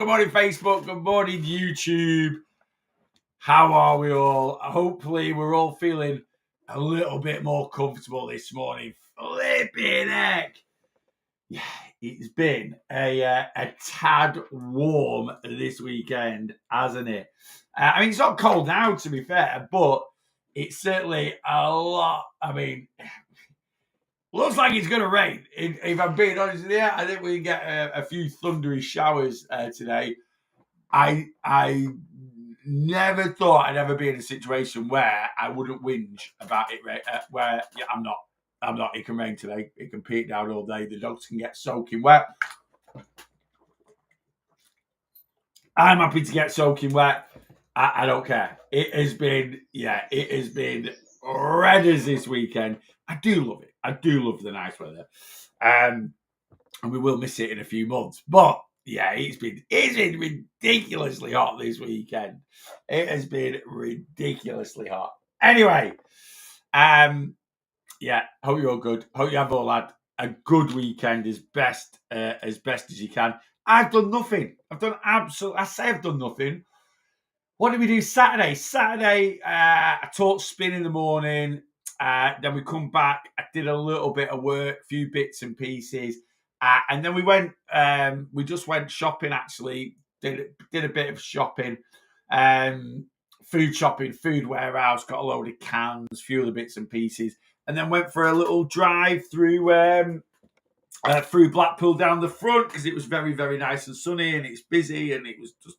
Good morning, Facebook. Good morning, YouTube. How are we all? Hopefully, we're all feeling a little bit more comfortable this morning. Flipping heck. Yeah, it's been a tad warm this weekend, hasn't it? I mean, it's not cold now, to be fair, but it's certainly a lot. I mean, looks like it's going to rain. If I'm being honest with you, I think we get a few thundery showers today. I never thought I'd ever be in a situation where I wouldn't whinge about it. Where I'm not. It can rain today. It can peak down all day. The dogs can get soaking wet. I'm happy to get soaking wet. I don't care. It has been red as this weekend. I do love it. I do love the nice weather. And we will miss it in a few months. But yeah, it's been ridiculously hot this weekend. It has been ridiculously hot. Anyway, yeah, hope you're all good. Hope you have all had a good weekend as best as you can. I've done nothing. I've done nothing. What did we do Saturday? Saturday, I taught spin in the morning. Then we come back. I did a little bit of work, a few bits and pieces. And then we just went shopping, actually. Did a bit of shopping. Food shopping, food warehouse, got a load of cans, a few other bits and pieces. And then went for a little drive through Blackpool down the front because it was very, very nice and sunny and it's busy and it was just,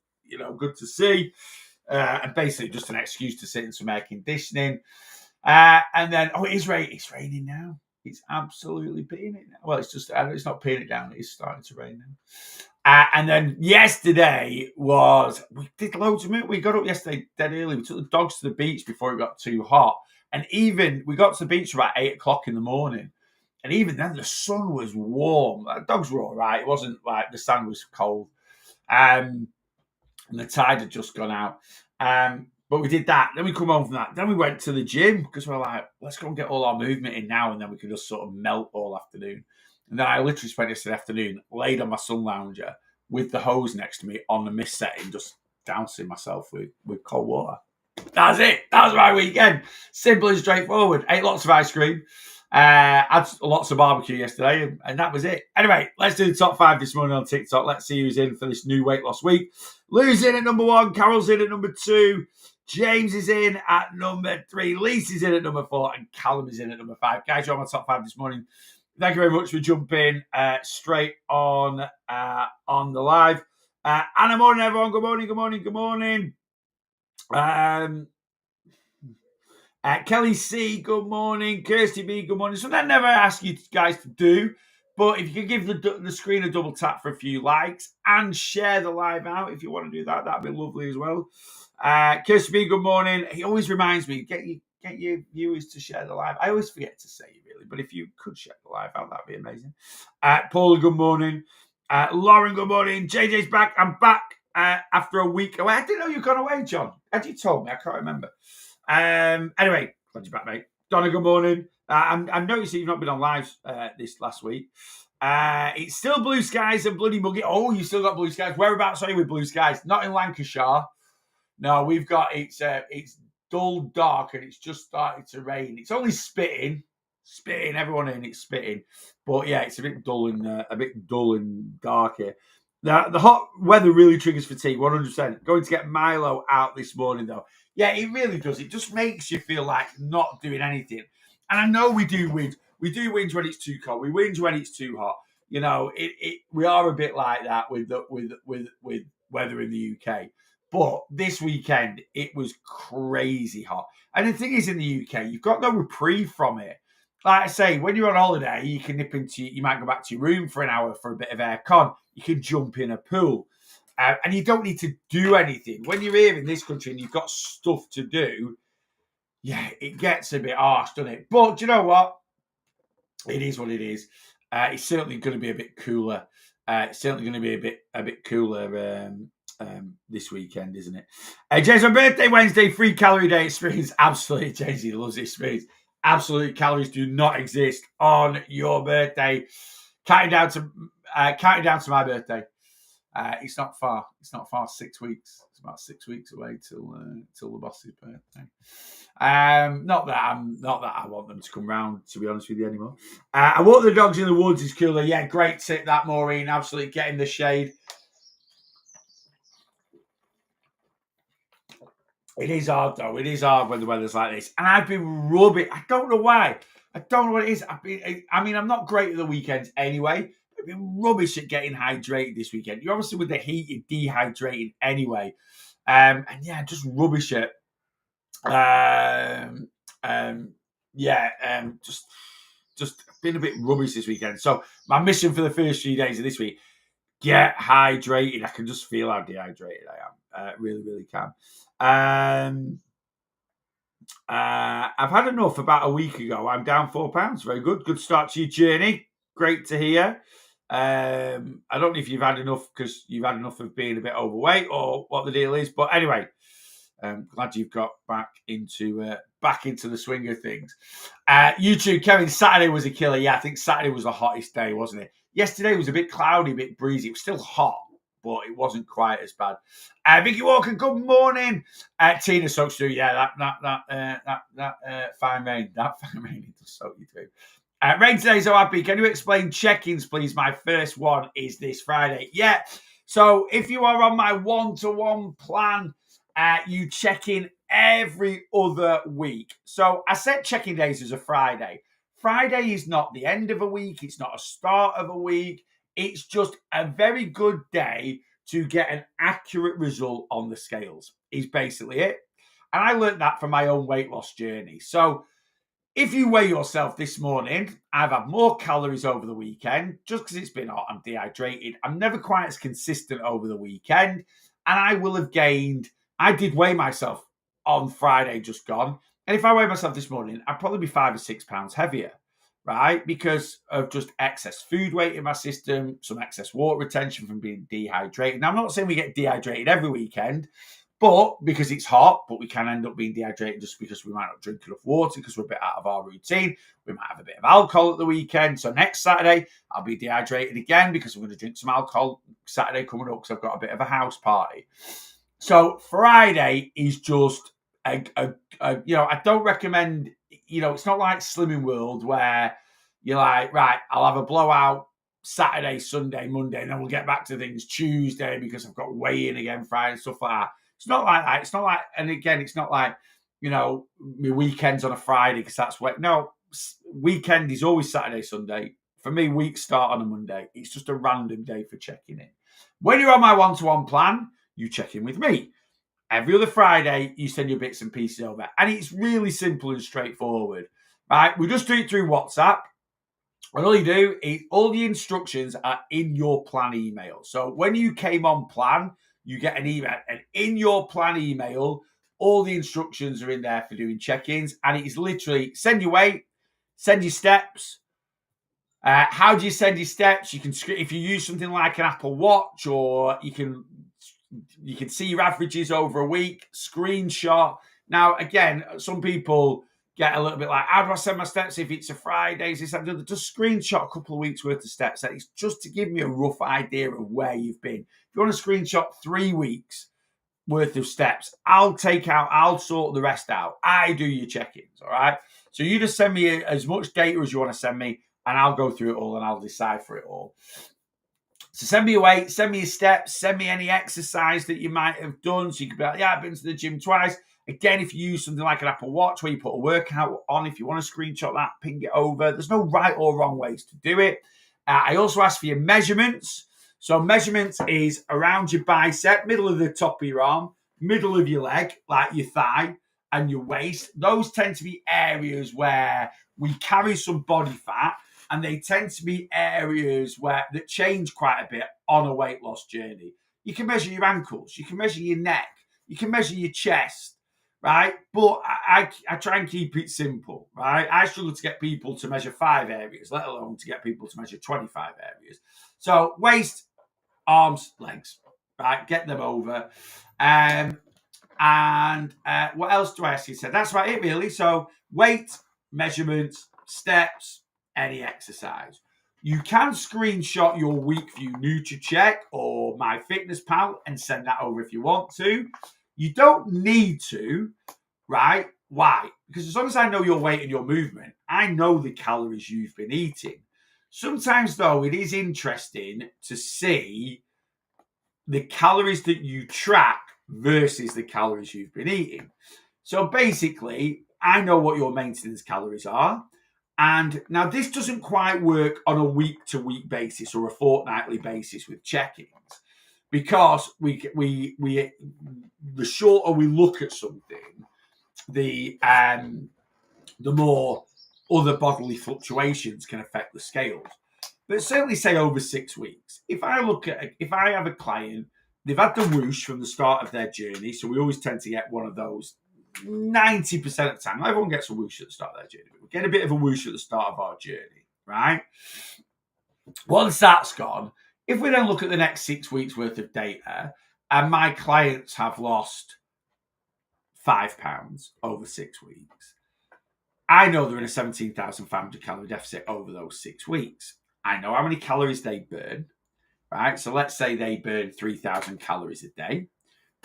good to see. And basically just an excuse to sit in some air conditioning. And then, it's raining now. It's absolutely peeing it now. Well, it's not peeing it down. It's starting to rain now. And then yesterday we did loads of it. We got up yesterday dead early. We took the dogs to the beach before it got too hot. And even we got to the beach about 8 o'clock in the morning. And even then the sun was warm. The dogs were all right. It wasn't like the sand was cold. And the tide had just gone out. But we did that. Then we come home from that. Then we went to the gym because we're like, let's go and get all our movement in now, and then we can just sort of melt all afternoon. And then I literally spent yesterday afternoon laid on my sun lounger with the hose next to me on the mist setting, just dousing myself with cold water. That's it. That was my weekend. Simple and straightforward. Ate lots of ice cream. Had lots of barbecue yesterday, and that was it. Anyway, let's do the top 5 this morning on TikTok. Let's see who's in for this new weight loss week. Lou's in at number 1. Carol's in at number 2. James is in at number 3. Lisa's in at number 4. And Callum is in at number 5. Guys, you're on my top 5 this morning. Thank you very much for jumping straight on the live. Anna, morning, everyone. Good morning, good morning, good morning. Kelly C, good morning. Kirsty B, good morning. So I never ask you guys to do, but if you could give the screen a double tap for a few likes and share the live out if you want to do that, that'd be lovely as well. Kirsty B, good morning. He always reminds me, get your viewers to share the live. I always forget to say it, really, but if you could share the live out, that'd be amazing. Paula, good morning. Lauren, good morning. JJ's back. I'm back after a week away. I didn't know you'd gone away, John. Had you told me? I can't remember. Anyway, glad you're back, mate. Donna, good morning. I'm noticing you've not been on live this last week. It's still blue skies and bloody muggy. Oh, you still got blue skies. Whereabouts are you with blue skies? Not in Lancashire. No, we've got it's dull dark and it's just started to rain. It's only spitting. Everyone in it's spitting, but yeah, it's a bit dull and dark here. The hot weather really triggers fatigue, 100%. Going to get Milo out this morning, though. Yeah, it really does. It just makes you feel like not doing anything. And I know we do whinge. We do whinge when it's too cold. We whinge when it's too hot. We are a bit like that with weather in the UK. But this weekend, it was crazy hot. And the thing is, in the UK, you've got no reprieve from it. Like I say, when you're on holiday, you can you might go back to your room for an hour for a bit of air con. You can jump in a pool. And you don't need to do anything. When you're here in this country and you've got stuff to do, yeah, it gets a bit harsh, doesn't it? But do you know what? It is what it is. It's certainly going to be a bit cooler. It's certainly going to be a bit cooler this weekend, isn't it? James, my birthday Wednesday, free calorie day experience. Absolutely, James, he loves this experience. Absolutely, calories do not exist on your birthday. Counting down to my birthday. It's not far. It's not far. 6 weeks. It's about 6 weeks away till the boss's birthday. Not that I want them to come round, to be honest with you, anymore. I walk the dogs in the woods is cooler. Yeah, great tip that, Maureen. Absolutely, get in the shade. It is hard though. It is hard when the weather's like this, and I've been rubbing. I don't know why. I don't know what it is. I'm not great at the weekends anyway. I've been rubbish at getting hydrated this weekend. You're obviously with the heat, you're dehydrated anyway. And yeah, just rubbish at just been a bit rubbish this weekend. So my mission for the first few days of this week: get hydrated. I can just feel how dehydrated I am. Really, really can. I've had enough about a week ago. I'm down 4 pounds. Very good. Good start to your journey. Great to hear. I don't know if you've had enough because you've had enough of being a bit overweight or what the deal is. But anyway, glad you've got back into the swing of things. YouTube, Kevin, Saturday was a killer. Yeah, I think Saturday was the hottest day, wasn't it? Yesterday was a bit cloudy, a bit breezy. It was still hot, but it wasn't quite as bad. Vicky Walker, good morning. Tina soaks through. Yeah, that fine rain. That fine rain does soak you through. Rain today's so happy. Can you explain check-ins, please? My first one is this Friday. Yeah. So if you are on my one-to-one plan, you check in every other week. So I set check-in days as a Friday. Friday is not the end of a week. It's not a start of a week. It's just a very good day to get an accurate result on the scales, is basically it. And I learned that from my own weight loss journey. So if you weigh yourself this morning, I've had more calories over the weekend just because it's been hot. I'm dehydrated. I'm never quite as consistent over the weekend. And I will have gained, I did weigh myself on Friday just gone. And if I weigh myself this morning, I'd probably be 5 or 6 pounds heavier, right? Because of just excess food weight in my system, some excess water retention from being dehydrated. Now, I'm not saying we get dehydrated every weekend, but because it's hot, but we can end up being dehydrated just because we might not drink enough water because we're a bit out of our routine. We might have a bit of alcohol at the weekend. So next Saturday, I'll be dehydrated again because I'm going to drink some alcohol Saturday coming up because I've got a bit of a house party. So Friday is just I don't recommend, it's not like Slimming World where you're like, right, I'll have a blowout Saturday, Sunday, Monday, and then we'll get back to things Tuesday because I've got weigh-in again Friday, stuff like that. It's not like that. It's not like, and again, it's not like, my weekends on a Friday because that's what, no, weekend is always Saturday, Sunday. For me, weeks start on a Monday. It's just a random day for checking in. When you're on my one-to-one plan, you check in with me. Every other Friday, you send your bits and pieces over. And it's really simple and straightforward, right? We just do it through WhatsApp. And all you do is all the instructions are in your plan email. So when you came on plan, you get an email. And in your plan email, all the instructions are in there for doing check-ins. And it is literally send your weight, send your steps. How do you send your steps? You can, if you use something like an Apple Watch, or you can see your averages over a week, screenshot. Now, again, some people get a little bit like, how do I send my steps if it's a Friday? Just screenshot a couple of weeks worth of steps. It's just to give me a rough idea of where you've been. If you want to screenshot 3 weeks worth of steps, I'll sort the rest out. I do your check-ins, all right? So you just send me as much data as you want to send me, and I'll go through it all and I'll decipher it all. So send me your weight, send me your steps, send me any exercise that you might have done. So you could be like, yeah, I've been to the gym twice. Again, if you use something like an Apple Watch where you put a workout on, if you want to screenshot that, ping it over. There's no right or wrong ways to do it. I also ask for your measurements. So measurements is around your bicep, middle of the top of your arm, middle of your leg, like your thigh and your waist. Those tend to be areas where we carry some body fat, and they tend to be areas that change quite a bit on a weight loss journey. You can measure your ankles, you can measure your neck, you can measure your chest, right? But I try and keep it simple, right? I struggle to get people to measure 5 areas, let alone to get people to measure 25 areas. So waist, arms, legs, right? Get them over. And what else do I ask you? So that's about it, really. So weight, measurements, steps, any exercise. You can screenshot your week view Nutricheck or MyFitnessPal and send that over if you want to. You don't need to, right? Why? Because as long as I know your weight and your movement, I know the calories you've been eating. Sometimes, though, it is interesting to see the calories that you track versus the calories you've been eating. So basically, I know what your maintenance calories are. And now this doesn't quite work on a week-to-week basis or a fortnightly basis with check-ins, because we the shorter we look at something, the more other bodily fluctuations can affect the scales. But certainly say over 6 weeks. If I have a client, they've had the whoosh from the start of their journey, so we always tend to get one of those 90% of the time. Everyone gets a whoosh at the start of their journey, but we get a bit of a whoosh at the start of our journey, right? Once that's gone, if we then look at the next 6 weeks worth of data, and my clients have lost 5 pounds over 6 weeks, I know they're in a 17,500 calorie deficit over those 6 weeks. I know how many calories they burn, right? So let's say they burn 3,000 calories a day,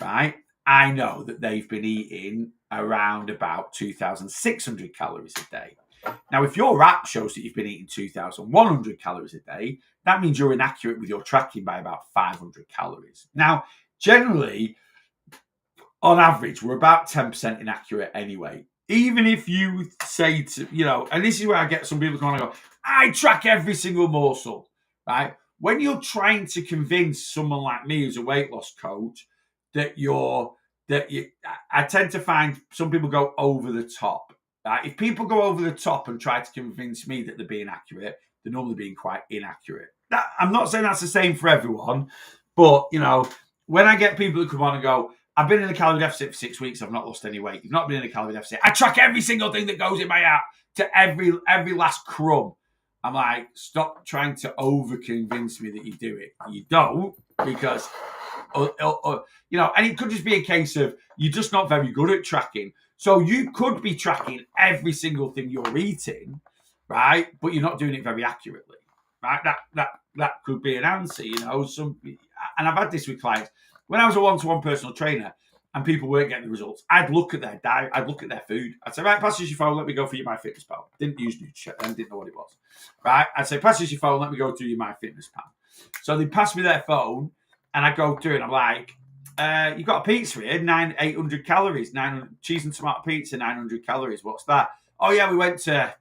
right? I know that they've been eating around about 2,600 calories a day. Now, if your app shows that you've been eating 2,100 calories a day, that means you're inaccurate with your tracking by about 500 calories. Now, generally, on average, we're about 10% inaccurate anyway. Even if you say to, and this is where I get some people going to go, I track every single morsel, right? When you're trying to convince someone like me who's a weight loss coach I tend to find some people go over the top. Right? If people go over the top and try to convince me that they're being accurate, they're normally being quite inaccurate. I'm not saying that's the same for everyone, but, when I get people who come on and go, I've been in a calorie deficit for 6 weeks, I've not lost any weight. You've not been in a calorie deficit. I track every single thing that goes in my app to every last crumb. I'm like, stop trying to over-convince me that you do it. You don't, because, and it could just be a case of you're just not very good at tracking. So you could be tracking every single thing you're eating, right? But you're not doing it very accurately, right? That could be an answer, and I've had this with clients. When I was a one-to-one personal trainer and people weren't getting the results, I'd look at their diet, I'd look at their food. I'd say, right, pass us your phone, let me go for your MyFitnessPal. Didn't use Nutricheck then, didn't know what it was. Right? I'd say, pass us your phone, let me go through your MyFitnessPal. So they pass me their phone and I go through and I'm like, you've got a pizza here, 800 calories, 900 cheese and tomato pizza, 900 calories. What's that? Oh yeah, we went to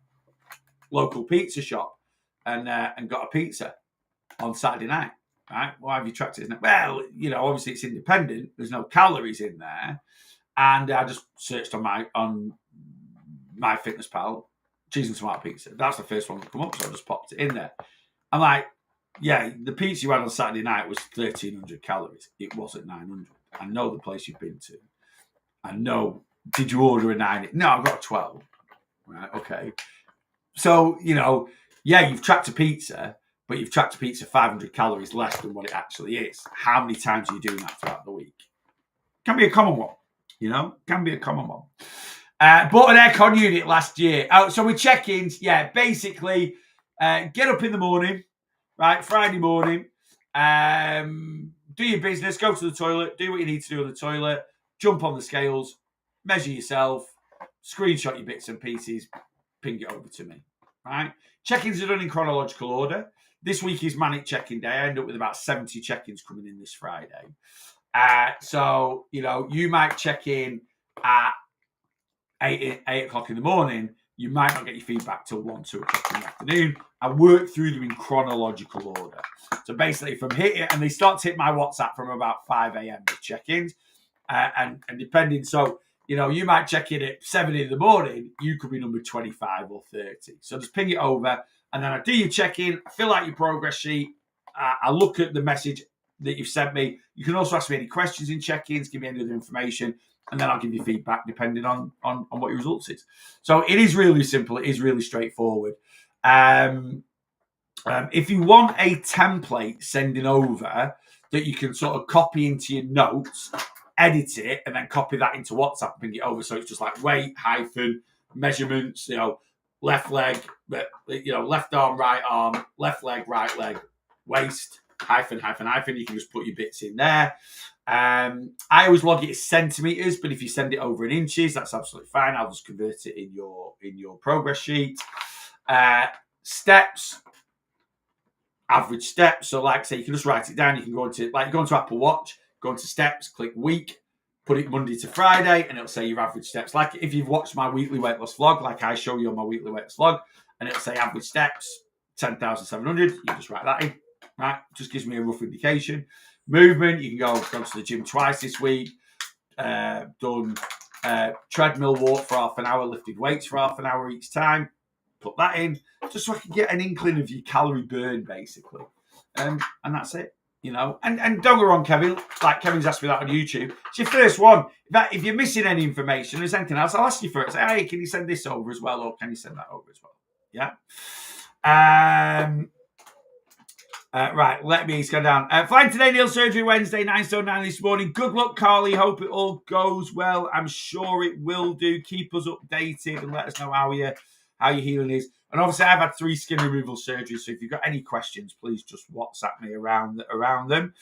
local pizza shop and got a pizza on Saturday night. Right? Why have you tracked it? Well, obviously it's independent. There's no calories in there. And I just searched on MyFitnessPal, cheese and tomato pizza. That's the first one to come up, so I just popped it in there. I'm like, yeah, the pizza you had on Saturday night was 1,300 calories. It wasn't 900. I know the place you've been to. I know. Did you order a 9? No, I've got a 12. Right, okay. So, you've tracked a pizza, but you've tracked a pizza 500 calories less than what it actually is. How many times are you doing that throughout the week? Can be a common one, can be a common one. Bought an aircon unit last year. So with check-ins, basically, get up in the morning, right, Friday morning, do your business, go to the toilet, do what you need to do on the toilet, jump on the scales, measure yourself, screenshot your bits and pieces, ping it over to me, right? Check-ins are done in chronological order. This week is Manic Check-in Day. I end up with about 70 check-ins coming in this Friday. So, you might check in at 8 o'clock in the morning. You might not get your feedback till 1, 2 o'clock in the afternoon. I work through them in chronological order. So basically from here, and they start to hit my WhatsApp from about 5 a.m. with check-ins. And depending, so, you might check in at 7 in the morning. You could be number 25 or 30. So just ping it over. And then I do your check-in, I fill out your progress sheet, I look at the message that you've sent me. You can also ask me any questions in check-ins, give me any other information, and then I'll give you feedback depending on what your results is. So it is really simple. It is really straightforward. If you want a template sending over that you can sort of copy into your notes, edit it, and then copy that into WhatsApp and bring it over. So it's just like weight, hyphen, measurements, left leg, left arm, right arm, left leg, right leg, waist, hyphen, hyphen, hyphen. You can just put your bits in there. I always log it as centimeters, but if you send it over in inches, that's absolutely fine. I'll just convert it in your progress sheet. Steps, average steps. So, like I say, you can just write it down. You can go into Apple Watch, go into steps, click week, put it Monday to Friday, and it'll say your average steps. Like if you've watched my weekly weight loss vlog, like I show you on my weekly weight loss vlog, and it'll say average steps 10,700. You just write that in. Right, just gives me a rough indication. Movement, you can go to the gym twice this week. Done treadmill walk for half an hour, lifted weights for half an hour each time. Put that in, just so I can get an inkling of your calorie burn, basically. And that's it, And don't go wrong, Kevin. Like Kevin's asked me that on YouTube. It's your first one. If you're missing any information or there's anything else, I'll ask you for it. Say, hey, can you send this over as well, or can you send that over as well? Yeah. Right, let me go down. Flying today, Neil. Surgery Wednesday, 9 stone 9 this morning. Good luck, Carly. Hope it all goes well. I'm sure it will do. Keep us updated and let us know how your healing is. And obviously, I've had 3 skin removal surgeries. So if you've got any questions, please just WhatsApp me around them.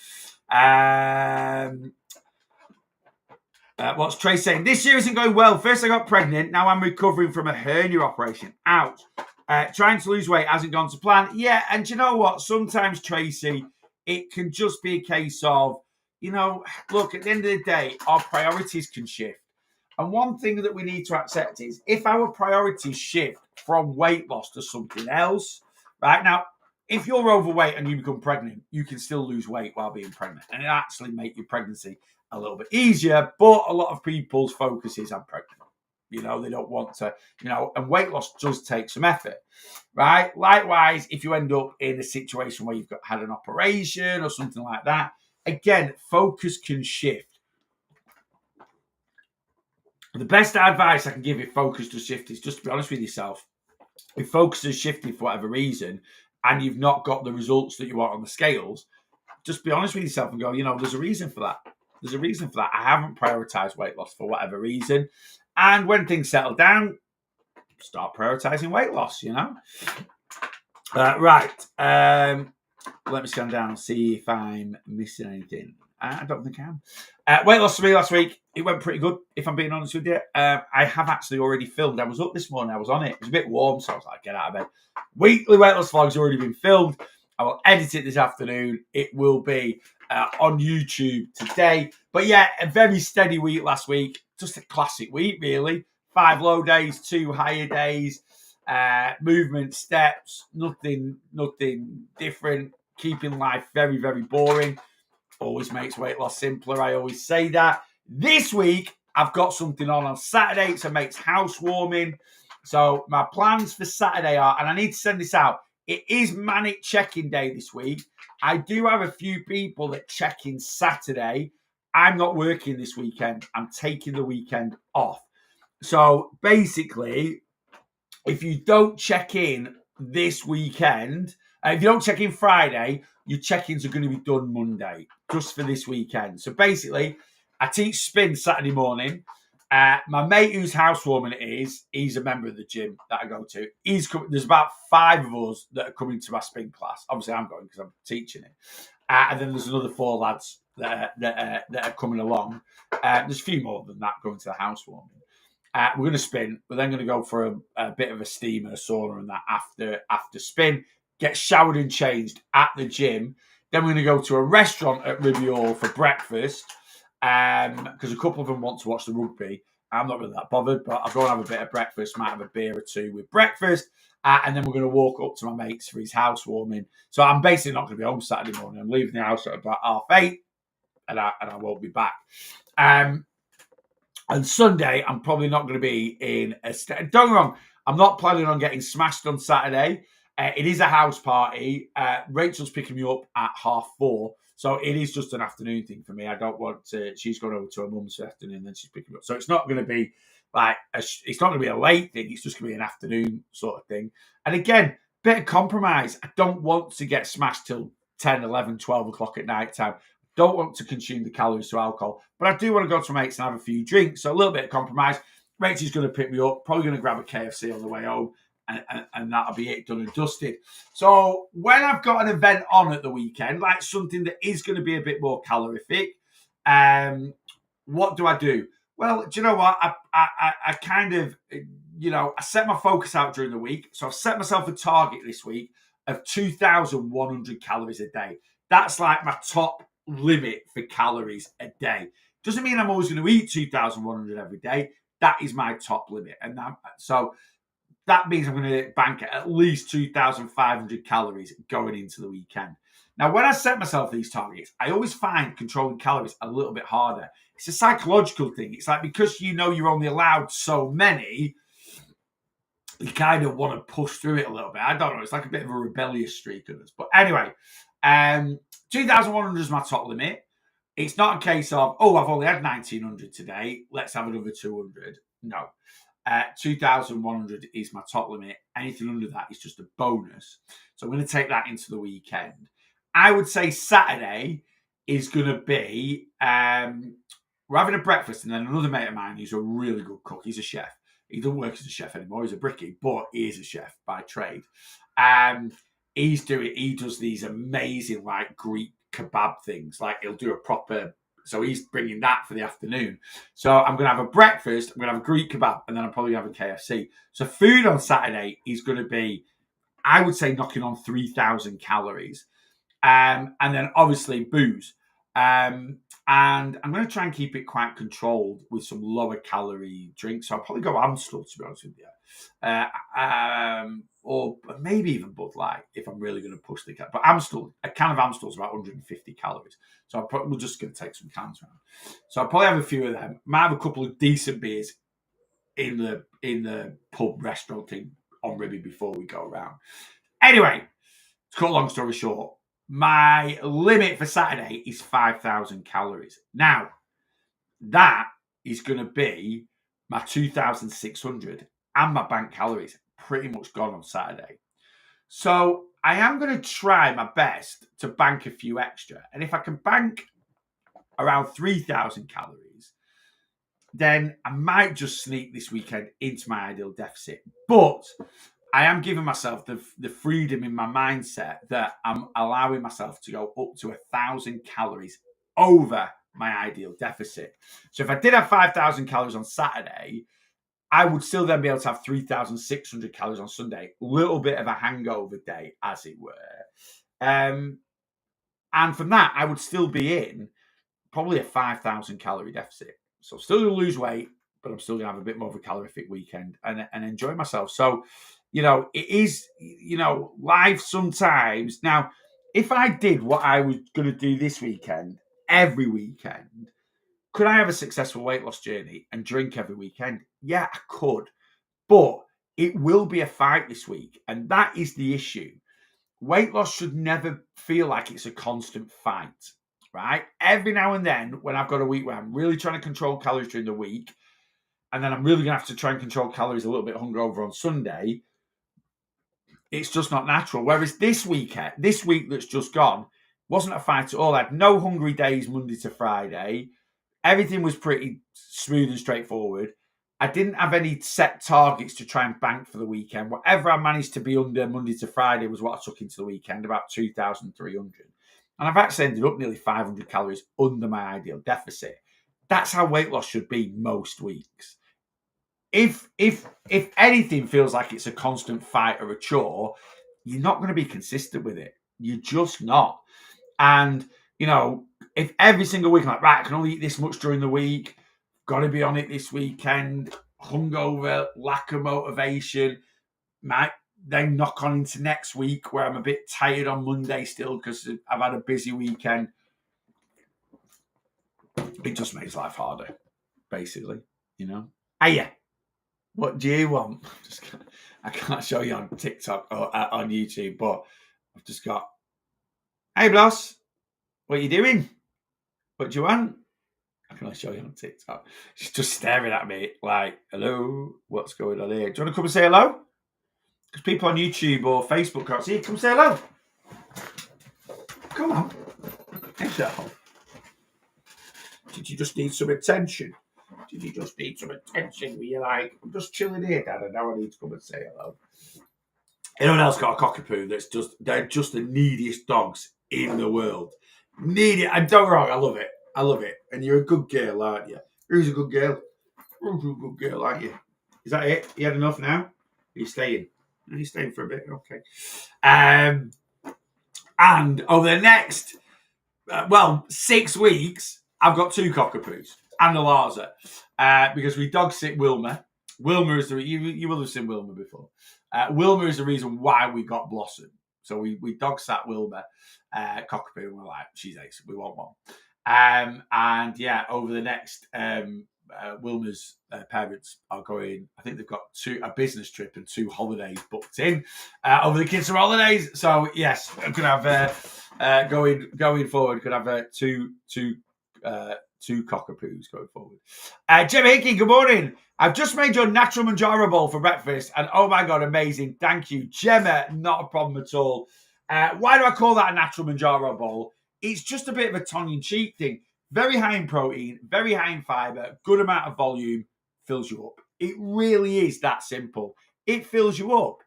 What's Trey saying? This year isn't going well. First, I got pregnant. Now I'm recovering from a hernia operation. Ouch. Trying to lose weight hasn't gone to plan. Yeah, and you know what? Sometimes, Tracy, it can just be a case of, look, at the end of the day, our priorities can shift. And one thing that we need to accept is if our priorities shift from weight loss to something else, right? Now, if you're overweight and you become pregnant, you can still lose weight while being pregnant. And it actually make your pregnancy a little bit easier. But a lot of people's focus is I'm pregnant. They don't want to, and weight loss does take some effort, right? Likewise, if you end up in a situation where you've had an operation or something like that, again, focus can shift. The best advice I can give if focus does shift is just to be honest with yourself. If focus has shifted for whatever reason and you've not got the results that you want on the scales, just be honest with yourself and go, there's a reason for that. There's a reason for that. I haven't prioritized weight loss for whatever reason. And when things settle down, start prioritizing weight loss, Right. Let me scan down and see if I'm missing anything. I don't think I am. Weight loss for me last week, it went pretty good, if I'm being honest with you. I have actually already filmed. I was up this morning. I was on it. It was a bit warm, so I was like, get out of bed. Weekly weight loss vlog's already been filmed. I will edit it this afternoon. It will be on YouTube today. But yeah, a very steady week last week. Just a classic week, really. 5 low days, 2 higher days. Movement, steps, nothing different. Keeping life very, very boring. Always makes weight loss simpler. I always say that. This week, I've got something on Saturday. It's a mate's housewarming. So my plans for Saturday are, and I need to send this out, it is Manic Check-in Day this week. I do have a few people that check in Saturday. I'm not working this weekend. I'm taking the weekend off. So basically, if you don't check in this weekend, if you don't check in Friday, your check-ins are going to be done Monday, just for this weekend. So basically, I teach spin Saturday morning. My mate whose housewarming it is, he's a member of the gym that I go to. There's about 5 of us that are coming to my spin class. Obviously, I'm going because I'm teaching it. And then there's another 4 lads that are coming along. There's a few more than that going to the housewarming. We're going to spin. We're then going to go for a bit of a steam and a sauna and that after spin. Get showered and changed at the gym. Then we're going to go to a restaurant at Ribby Hall for breakfast because a couple of them want to watch the rugby. I'm not really that bothered, but I'll go and have a bit of breakfast, might have a beer or 2 with breakfast, and then we're going to walk up to my mate's for his housewarming. So I'm basically not going to be home Saturday morning. I'm leaving the house at about 8:30, and I won't be back. And Sunday, I'm probably not going to be in a don't get me wrong, I'm not planning on getting smashed on Saturday. It is a house party. Rachel's picking me up at 4:30. So it is just an afternoon thing for me. I don't want to, she's going over to her mum's for afternoon and then she's picking me up. So it's not going to be like, it's not going to be a late thing. It's just going to be an afternoon sort of thing. And again, bit of compromise. I don't want to get smashed till 10, 11, 12 o'clock at night time. Don't want to consume the calories to alcohol, but I do want to go to my mates and have a few drinks. So a little bit of compromise. Rachel's going to pick me up, probably going to grab a KFC on the way home. and that'll be it, done and dusted. So when I've got an event on at the weekend, like something that is going to be a bit more calorific, what do? Well, do you know what? I kind of, I set my focus out during the week. So I've set myself a target this week of 2,100 calories a day. That's like my top limit for calories a day. Doesn't mean I'm always going to eat 2,100 every day. That is my top limit. And so that means I'm going to bank at least 2,500 calories going into the weekend. Now, when I set myself these targets, I always find controlling calories a little bit harder. It's a psychological thing. It's like because you're only allowed so many, you kind of want to push through it a little bit. I don't know. It's like a bit of a rebellious streak of us. But anyway, 2,100 is my top limit. It's not a case of, I've only had 1,900 today. Let's have another 200. No. 2,100 is my top limit. Anything under that is just a bonus. So I'm going to take that into the weekend. I would say Saturday is going to be, we're having a breakfast, and then another mate of mine who's a really good cook. He's a chef. He doesn't work as a chef anymore. He's a brickie, but he is a chef by trade. He does these amazing like Greek kebab things. Like he'll do a proper, so he's bringing that for the afternoon. So I'm going to have a breakfast, I'm going to have a Greek kebab, and then I'm probably going to have a KFC. So food on Saturday is going to be, I would say, knocking on 3,000 calories. And then obviously booze. And I'm going to try and keep it quite controlled with some lower calorie drinks. So I'll probably go Amstel, to be honest with you. Or maybe even Bud Light if I'm really going to push the cat. But Amstel, a can of Amstel is about 150 calories. So we're just going to take some cans around. So I'll probably have a few of them. Might have a couple of decent beers in the pub restaurant thing on Ribby before we go around. Anyway, to cut a long story short, my limit for Saturday is 5,000 calories. Now, that is going to be my 2,600 and my bank calories pretty much gone on Saturday. So I am going to try my best to bank a few extra. And if I can bank around 3,000 calories, then I might just sneak this weekend into my ideal deficit. But I am giving myself the freedom in my mindset that I'm allowing myself to go up to 1,000 calories over my ideal deficit. So if I did have 5,000 calories on Saturday, I would still then be able to have 3,600 calories on Sunday. A little bit of a hangover day, as it were. And from that, I would still be in probably a 5,000 calorie deficit. So I'm still going to lose weight, but I'm still going to have a bit more of a calorific weekend and enjoy myself. So, it is, life sometimes. Now, if I did what I was going to do this weekend, every weekend, could I have a successful weight loss journey and drink every weekend? Yeah, I could. But it will be a fight this week. And that is the issue. Weight loss should never feel like it's a constant fight, right? Every now and then, when I've got a week where I'm really trying to control calories during the week, and then I'm really going to have to try and control calories a little bit hungover on Sunday, it's just not natural. Whereas this week that's just gone, wasn't a fight at all. I had no hungry days Monday to Friday. Everything was pretty smooth and straightforward. I didn't have any set targets to try and bank for the weekend. Whatever I managed to be under Monday to Friday was what I took into the weekend, about 2,300. And I've actually ended up nearly 500 calories under my ideal deficit. That's how weight loss should be most weeks. If anything feels like it's a constant fight or a chore, you're not going to be consistent with it. You're just not. And, if every single week I'm like, right, I can only eat this much during the week, got to be on it this weekend, hungover, lack of motivation, might then knock on into next week where I'm a bit tired on Monday still because I've had a busy weekend. It just makes life harder, basically, yeah. What do you want? I can't show you on TikTok or on YouTube, but I've just got, hey, boss, what are you doing? What do you want? I can only show you on TikTok. She's just staring at me like, hello, what's going on here? Do you want to come and say hello? Because people on YouTube or Facebook can't see you. Come say hello. Come on. Hello. Did you just need some attention? Were you like, I'm just chilling here, Dad, and now I need to come and say hello? Anyone else got a cockapoo they're just the neediest dogs in the world. Needy, and don't get me wrong, I love it. I love it. And you're a good girl, aren't you? Who's a good girl? Who's a good girl, aren't you? Is that it? You had enough now? Are you staying? Are you staying for a bit? Okay. And over the next 6 weeks, I've got 2 cockapoos and a Larza because we dog sit Wilma. Wilma is you will have seen Wilma before. Wilma is the reason why we got Blossom. So we dog sat Wilma, cockapoo, and we're like, she's ace. We want one. And yeah, over the next Wilma's parents are going. I think they've got a business trip and 2 holidays booked in over the kids' holidays. So yes, I'm gonna have going forward. Could have two cockapoos going forward. Jim Hickey, good morning. I've just made your natural Manjaro bowl for breakfast, and oh my god, amazing! Thank you, Gemma. Not a problem at all. Why do I call that a natural Manjaro bowl? It's just a bit of a tongue-in-cheek thing. Very high in protein, very high in fiber, good amount of volume, fills you up. It really is that simple. It fills you up,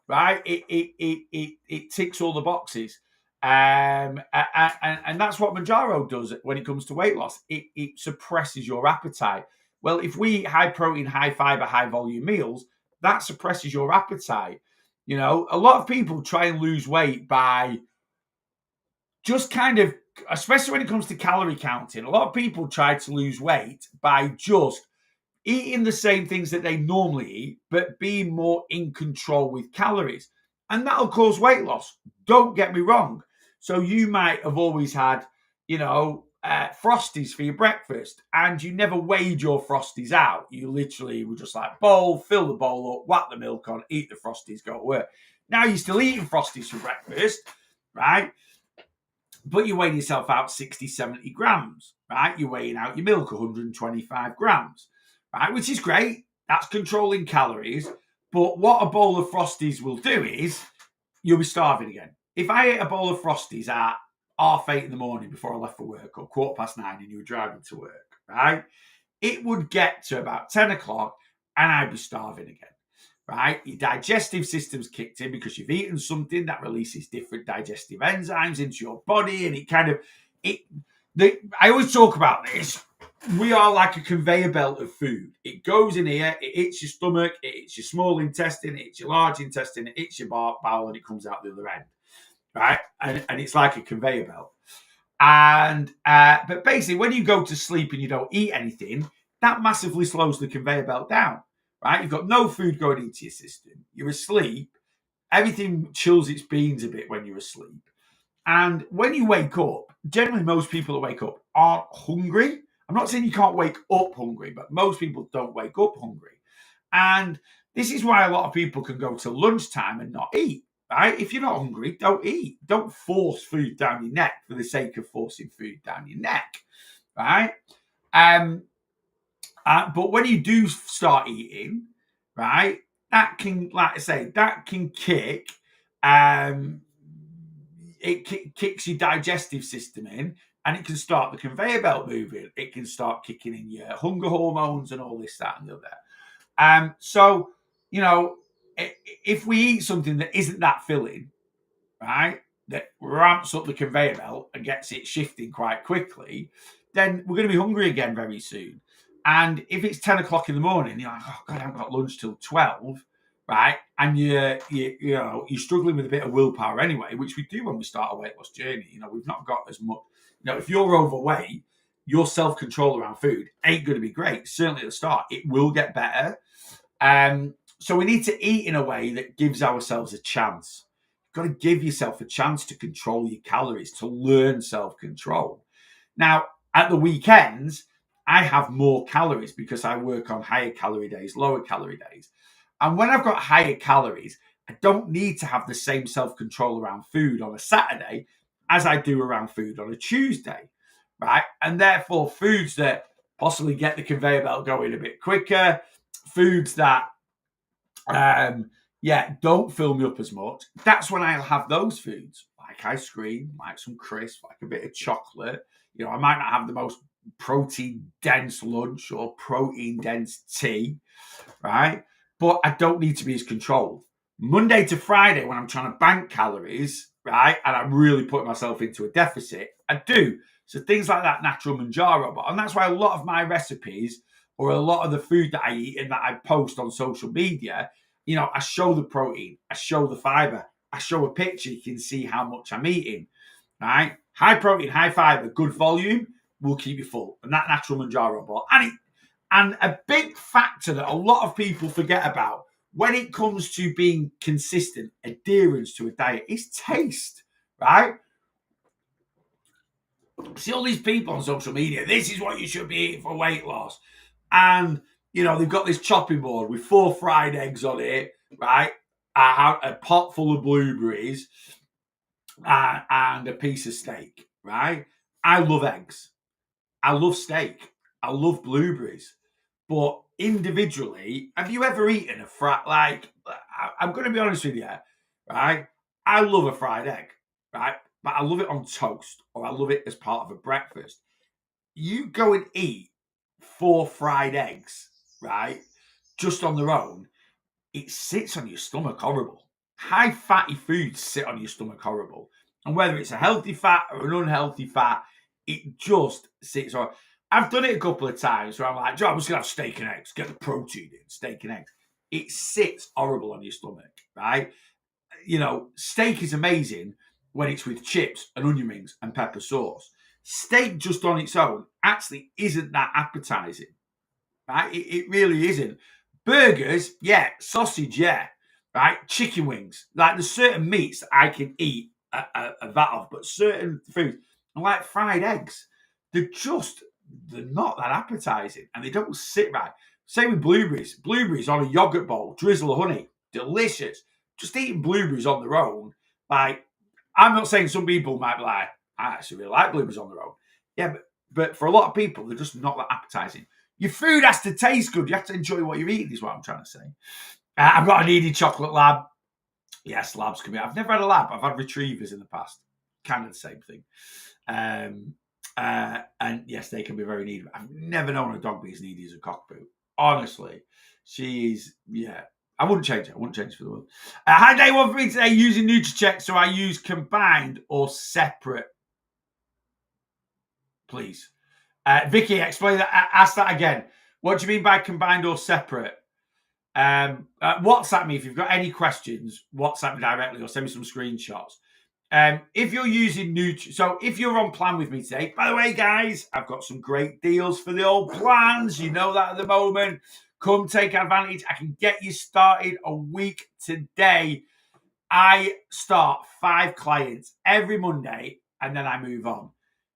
right? It ticks all the boxes. And that's what Manjaro does when it comes to weight loss. It suppresses your appetite. Well, if we eat high protein, high fiber, high volume meals, that suppresses your appetite. You know, a lot of people try and lose weight by just kind of, especially when it comes to calorie counting, a lot of people try to lose weight by just eating the same things that they normally eat, but being more in control with calories. And that'll cause weight loss. Don't get me wrong. So you might have always had, Frosties for your breakfast, and you never weighed your Frosties out. You literally were just like, bowl, fill the bowl up, whack the milk on, eat the Frosties, go to work. Now you're still eating Frosties for breakfast, right? But you're weighing yourself out 60, 70 grams, right? You're weighing out your milk 125 grams, right? Which is great. That's controlling calories. But what a bowl of Frosties will do is you'll be starving again. If I ate a bowl of Frosties at 8:30 in the morning before I left for work, or 9:15 and you were driving to work, right? It would get to about 10 o'clock and I'd be starving again. Right? Your digestive system's kicked in because you've eaten something that releases different digestive enzymes into your body, and I always talk about this. We are like a conveyor belt of food. It goes in here, it hits your stomach, it hits your small intestine, it hits your large intestine, it hits your bowel, and it comes out the other end. Right? And it's like a conveyor belt. And but basically, when you go to sleep and you don't eat anything, that massively slows the conveyor belt down. Right? You've got no food going into your system. You're asleep. Everything chills its beans a bit when you're asleep. And when you wake up, generally most people that wake up aren't hungry. I'm not saying you can't wake up hungry, but most people don't wake up hungry. And this is why a lot of people can go to lunchtime and not eat. Right? If you're not hungry, don't eat. Don't force food down your neck for the sake of forcing food down your neck. Right? But when you do start eating, right, that can, like I say, that can kick. It kicks your digestive system in, and it can start the conveyor belt moving. It can start kicking in your hunger hormones and all this, that, and the other. So, if we eat something that isn't that filling, right, that ramps up the conveyor belt and gets it shifting quite quickly, then we're going to be hungry again very soon. And if it's 10 o'clock in the morning, you're like, oh God, I haven't got lunch till 12, right? And you're struggling with a bit of willpower anyway, which we do when we start a weight loss journey. We've not got as much, if you're overweight, your self-control around food ain't going to be great. Certainly at the start, it will get better. So we need to eat in a way that gives ourselves a chance. You've got to give yourself a chance to control your calories, to learn self-control. Now, at the weekends, I have more calories because I work on higher calorie days, lower calorie days. And when I've got higher calories, I don't need to have the same self-control around food on a Saturday as I do around food on a Tuesday, right? And therefore, foods that possibly get the conveyor belt going a bit quicker, foods that don't fill me up as much. That's when I'll have those foods, like ice cream, like some crisp, like a bit of chocolate. I might not have the most protein-dense lunch or protein-dense tea, right? But I don't need to be as controlled. Monday to Friday, when I'm trying to bank calories, right, and I'm really putting myself into a deficit, I do. So things like that natural manjaro, and that's why a lot of my recipes or a lot of the food that I eat and that I post on social media, I show the protein, I show the fiber, I show a picture, you can see how much I'm eating, right? High protein, high fiber, good volume will keep you full. And that natural manjaro ball. And a big factor that a lot of people forget about when it comes to being consistent, adherence to a diet is taste, right? See all these people on social media, this is what you should be eating for weight loss. And, they've got this chopping board with 4 fried eggs on it, right? A pot full of blueberries and a piece of steak, right? I love eggs. I love steak. I love blueberries. But individually, have you ever eaten a fried, I'm going to be honest with you, right? I love a fried egg, right? But I love it on toast or I love it as part of a breakfast. You go and eat 4 fried eggs, right? Just on their own, it sits on your stomach horrible. High fatty foods sit on your stomach horrible. And whether it's a healthy fat or an unhealthy fat, it just sits on. I've done it a couple of times where I'm like, Joe, I'm just going to have steak and eggs, get the protein in, steak and eggs. It sits horrible on your stomach, right? Steak is amazing when it's with chips and onion rings and pepper sauce. Steak just on its own actually isn't that appetizing, right? It really isn't. Burgers, yeah. Sausage, yeah. Right? Chicken wings. Like there's certain meats that I can eat a vat of, but certain foods, like fried eggs, they're not that appetizing and they don't sit right. Same with blueberries. Blueberries on a yogurt bowl, drizzle of honey, delicious. Just eating blueberries on their own, like I'm not saying some people might be like, I actually really like blueberries on their own. Yeah, but for a lot of people, they're just not that appetizing. Your food has to taste good. You have to enjoy what you're eating, is what I'm trying to say. I've got a needy chocolate lab. Yes, labs can be. I've never had a lab. I've had retrievers in the past. Kind of the same thing. And yes, they can be very needy. I've never known a dog be as needy as a cockapoo. Honestly, she's, yeah. I wouldn't change it. I wouldn't change it for the world. Hi, day one for me today using Nutricheck. So I use combined or separate, please. Vicky, explain that. Ask that again. What do you mean by combined or separate? WhatsApp me if you've got any questions. WhatsApp me directly or send me some screenshots. If you're using so if you're on plan with me today, by the way, guys, I've got some great deals for the old plans. You know that at the moment. Come take advantage. I can get you started a week today. I start 5 clients every Monday and then I move on.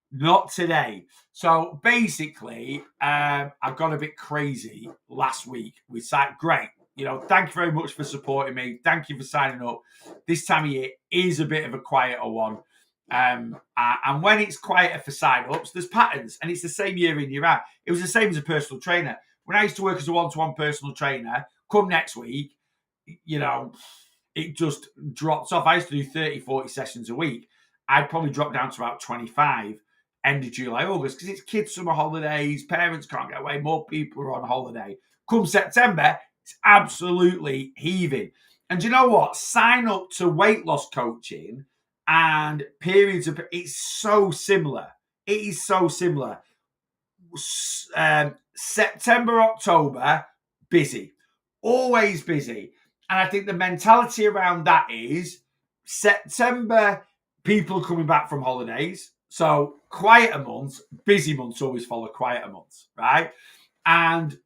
Not today. So basically, I got a bit crazy last week with site. Great. Thank you very much for supporting me. Thank you for signing up. This time of year is a bit of a quieter one. And when it's quieter for sign-ups, there's patterns. And it's the same year in, year out. It was the same as a personal trainer. When I used to work as a one-to-one personal trainer, come next week, it just drops off. I used to do 30, 40 sessions a week. I'd probably drop down to about 25 end of July, August, because it's kids' summer holidays, parents can't get away, more people are on holiday. Come September, it's absolutely heaving. And do you know what? Sign up to weight loss coaching and periods of, it's so similar. It is so similar. September, October, busy. Always busy. And I think the mentality around that is September, people coming back from holidays. So quieter months, busy months always follow quieter months, right? And,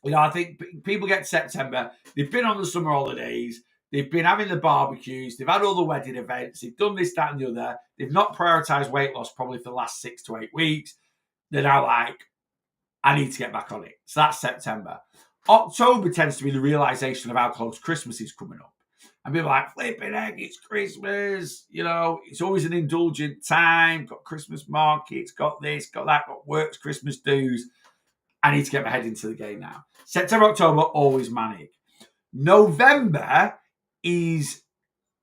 I think people get September, they've been on the summer holidays, they've been having the barbecues, they've had all the wedding events, they've done this, that, and the other. They've not prioritized weight loss probably for the last 6 to 8 weeks. They're now like, I need to get back on it. So that's September. October tends to be the realization of how close Christmas is coming up. And people are like, flipping heck, it's Christmas. It's always an indulgent time. Got Christmas markets, got this, got that, got works, Christmas dues. I need to get my head into the game now. September, October, always manic. November is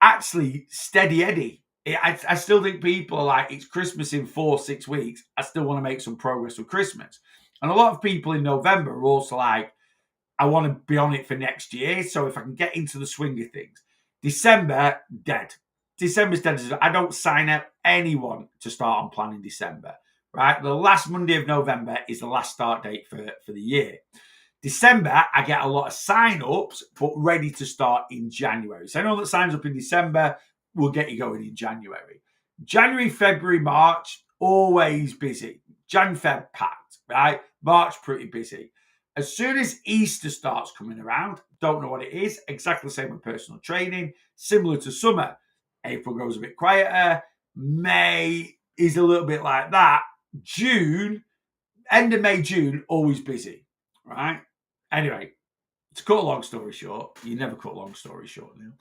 actually steady Eddie. I still think people are like, it's Christmas in 4-6 weeks. I still want to make some progress with Christmas. And a lot of people in November are also like, I want to be on it for next year. So if I can get into the swing of things, December, dead. December's dead. I don't sign up anyone to start on plan in December, right? The last Monday of November is the last start date for the year. December, I get a lot of sign-ups, but ready to start in January. So anyone that signs up in December will get you going in January. January, February, March, always busy. Jan, Feb, packed, right? March, pretty busy. As soon as Easter starts coming around, don't know what it is, exactly the same with personal training, similar to summer. April goes a bit quieter. May is a little bit like that. June, end of May, June, always busy, right? Anyway, to cut a long story short, you never cut a long story short, Neil.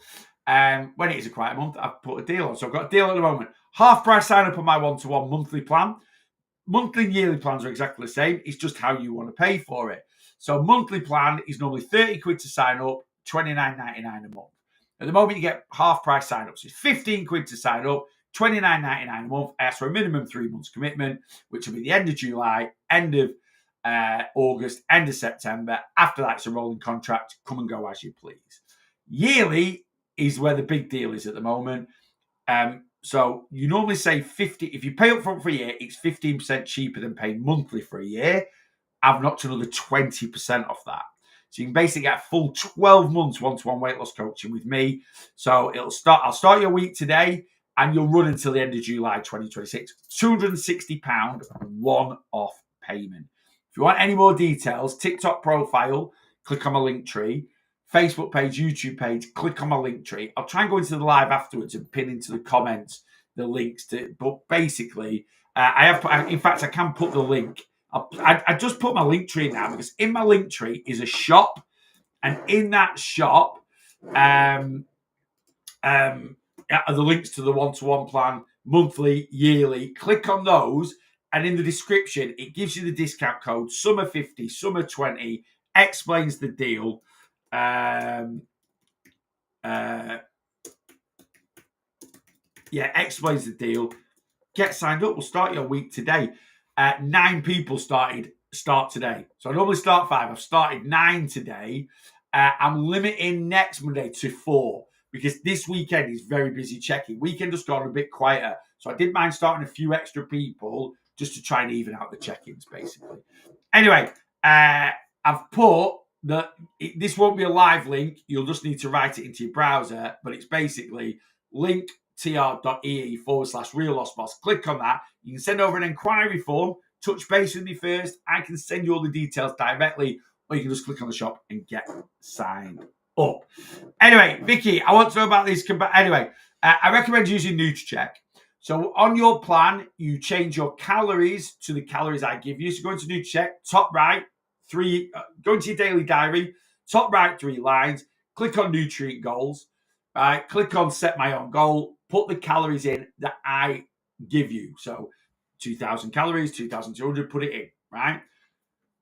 When it is a quiet month, I've put a deal on. So I've got a deal at the moment. Half price sign up on my one-to-one monthly plan. Monthly and yearly plans are exactly the same. It's just how you want to pay for it. So monthly plan is normally 30 quid to sign up, 29.99 a month. At the moment, you get half price sign ups. It's 15 quid to sign up, 29.99 a month. I ask for a minimum 3 months commitment, which will be the end of July, end of August, end of September. After that, it's a rolling contract. Come and go as you please. Yearly is where the big deal is at the moment. So you normally say 50. If you pay up front for a year, it's 15% cheaper than paying monthly for a year. I've knocked another 20% off that. So you can basically get a full 12 months one-to-one weight loss coaching with me. So I'll start your week today and you'll run until the end of July 2026. £260 one-off payment. If you want any more details, TikTok profile, click on my link tree. Facebook page, YouTube page, click on my link tree. I'll try and go into the live afterwards and pin into the comments the links to. But basically, in fact, I can put the link. I just put my link tree now because in my link tree is a shop, and in that shop, are the links to the one-to-one plan, monthly, yearly. Click on those, and in the description, it gives you the discount code Summer50, Summer20, explains the deal. Explains the deal. Get signed up. We'll start your week today. 9 people start today. So I normally start 5. I've started 9 today. I'm limiting next Monday to 4 because this weekend is very busy checking. Weekend just gone a bit quieter. So I didn't mind starting a few extra people just to try and even out the check-ins, basically. Anyway, I've put that this won't be a live link. You'll just need to write it into your browser, but it's basically linktr.ee/real loss boss. Click on that. You can send over an inquiry form, touch base with me first. I can send you all the details directly, or you can just click on the shop and get signed up. Anyway, Vicky, I want to know about this. Anyway, I recommend using Nutricheck. So on your plan, you change your calories to the calories I give you. So go into Nutricheck, top right, go into your daily diary, top right 3 lines, click on nutrient goals, right? Click on set my own goal, put the calories in that I give you. So 2,000 calories, 2,200, put it in, right?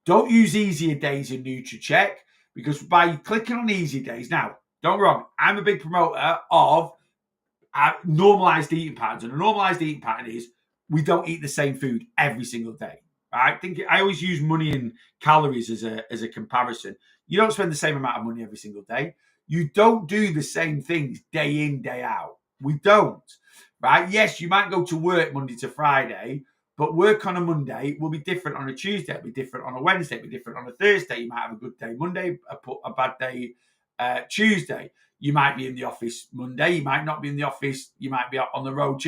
Don't use easier days in Nutricheck because by clicking on easy days, now, don't get me wrong, I'm a big promoter of normalized eating patterns. And a normalized eating pattern is we don't eat the same food every single day. Right? I always use money and calories as a comparison. You don't spend the same amount of money every single day. You don't do the same things day in, day out. We don't. Right? Yes, you might go to work Monday to Friday, but work on a Monday will be different on a Tuesday. It'll be different on a Wednesday. It'll be different on a Thursday. You might have a good day Monday, a bad day Tuesday. You might be in the office Monday. You might not be in the office. You might be on the road.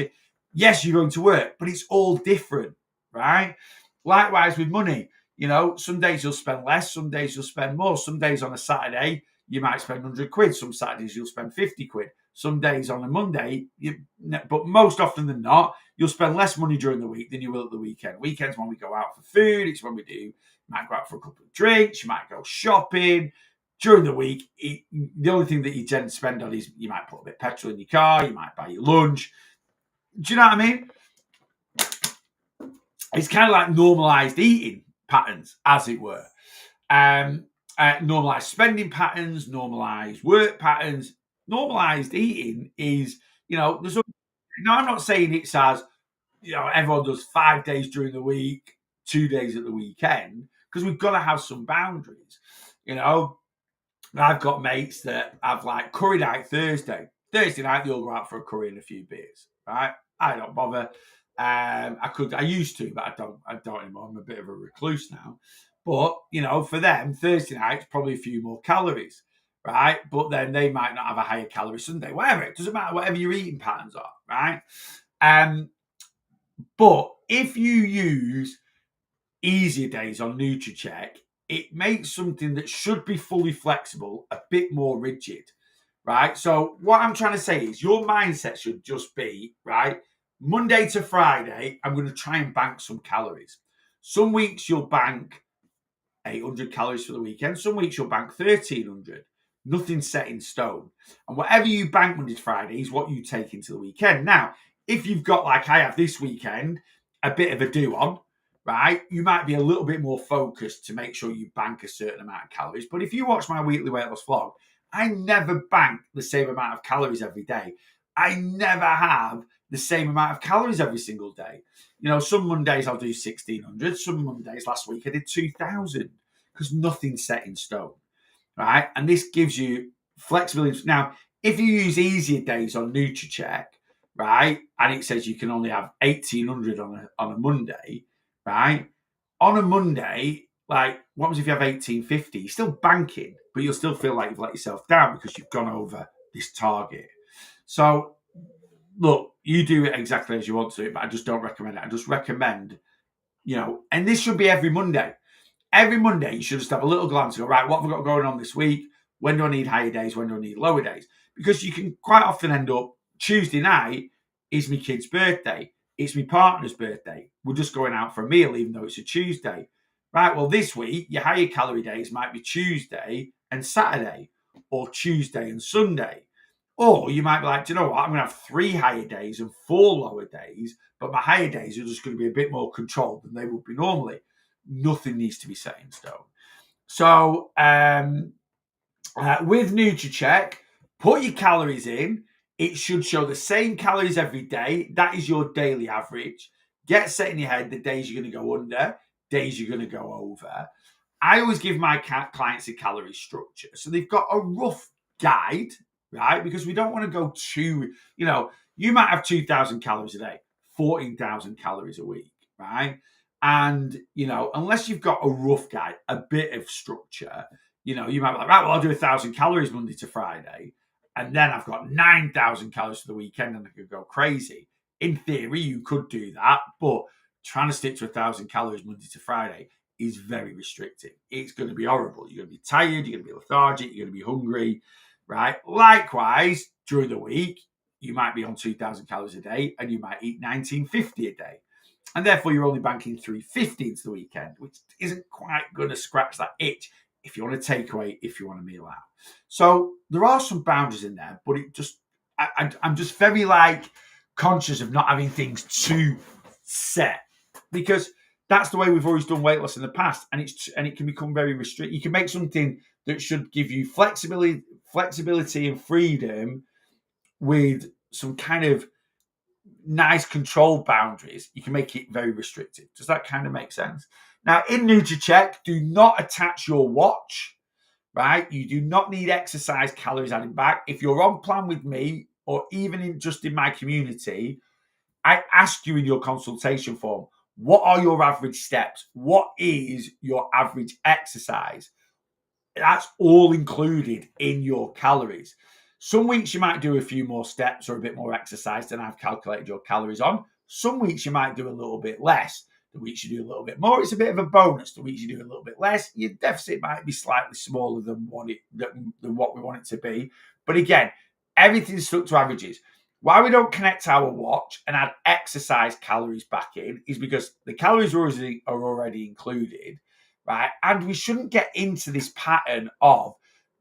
Yes, you're going to work, but it's all different, right? Likewise with money. Some days you'll spend less. Some days you'll spend more. Some days on a Saturday, you might spend 100 quid. Some Saturdays you'll spend 50 quid. Some days on a Monday, but most often than not, you'll spend less money during the week than you will at the weekend. Weekends when we go out for food. It's when you might go out for a couple of drinks. You might go shopping. During the week, the only thing that you tend to spend on is you might put a bit of petrol in your car, you might buy your lunch. Do you know what I mean? It's kind of like normalized eating patterns, as it were. Normalized spending patterns, normalized work patterns. Normalized eating is, I'm not saying it's as, everyone does 5 days during the week, 2 days at the weekend, because we've got to have some boundaries. I've got mates that have like curry night Thursday. Thursday night, they'll go out for a curry and a few beers, right? I don't bother. I used to, but I don't anymore. I'm a bit of a recluse now. But, for them, Thursday night's probably a few more calories, right? But then they might not have a higher calorie Sunday, whatever. It doesn't matter, whatever your eating patterns are, right? But if you use easier days on Nutricheck, it makes something that should be fully flexible a bit more rigid, right? So what I'm trying to say is your mindset should just be, right, Monday to Friday, I'm going to try and bank some calories. Some weeks you'll bank 800 calories for the weekend. Some weeks you'll bank 1,300. Nothing set in stone. And whatever you bank Monday to Friday is what you take into the weekend. Now, if you've got, like I have this weekend, a bit of a do on, right, you might be a little bit more focused to make sure you bank a certain amount of calories. But if you watch my weekly weight loss vlog, I never bank the same amount of calories every day. I never have the same amount of calories every single day. Some Mondays I'll do 1,600. Some Mondays, last week I did 2,000 because nothing's set in stone, right? And this gives you flexibility. Now, if you use easier days on Nutricheck, right, and it says you can only have 1,800 on a Monday, right? On a Monday, like, what happens if you have 1,850? You're still banking, but you'll still feel like you've let yourself down because you've gone over this target. So, look, you do it exactly as you want to, but I just don't recommend it. I just recommend, and this should be every Monday. Every Monday, you should just have a little glance and go, right, what have I got going on this week? When do I need higher days? When do I need lower days? Because you can quite often end up, Tuesday night is my kid's birthday. It's my partner's birthday. We're just going out for a meal, even though it's a Tuesday. Right, well, this week, your higher calorie days might be Tuesday and Saturday, or Tuesday and Sunday. Or you might be like, do you know what? I'm going to have 3 higher days and 4 lower days, but my higher days are just going to be a bit more controlled than they would be normally. Nothing needs to be set in stone. So with Nutricheck, put your calories in. It should show the same calories every day. That is your daily average. Get set in your head the days you're going to go under, days you're going to go over. I always give my clients a calorie structure. So they've got a rough guide, right? Because we don't want to go too, you might have 2,000 calories a day, 14,000 calories a week, right? And, unless you've got a rough guide, a bit of structure, you might be like, right, well, I'll do 1,000 calories Monday to Friday. And then I've got 9,000 calories for the weekend and I could go crazy. In theory, you could do that, but trying to stick to 1,000 calories Monday to Friday is very restrictive. It's going to be horrible. You're going to be tired, you're going to be lethargic, you're going to be hungry, right? Likewise, during the week, you might be on 2,000 calories a day and you might eat 1,950 a day. And therefore, you're only banking 350 into the weekend, which isn't quite going to scratch that itch if you want to take away, if you want to meal out. So there are some boundaries in there, but I'm just very conscious of not having things too set, because that's the way we've always done weight loss in the past, and it can become very restricted. You can make something that should give you flexibility and freedom with some kind of nice control boundaries. You can make it very restrictive. Does that kind of make sense? Now, in Nutricheck, do not attach your watch, right? You do not need exercise calories adding back. If you're on plan with me, or even just in my community, I ask you in your consultation form, what are your average steps? What is your average exercise? That's all included in your calories. Some weeks you might do a few more steps or a bit more exercise than I've calculated your calories on. Some weeks you might do a little bit less. The weeks you do a little bit more, it's a bit of a bonus. The weeks you do a little bit less, your deficit might be slightly smaller than what we want it to be. But again, everything's stuck to averages. Why we don't connect our watch and add exercise calories back in is because the calories are already included, right? And we shouldn't get into this pattern of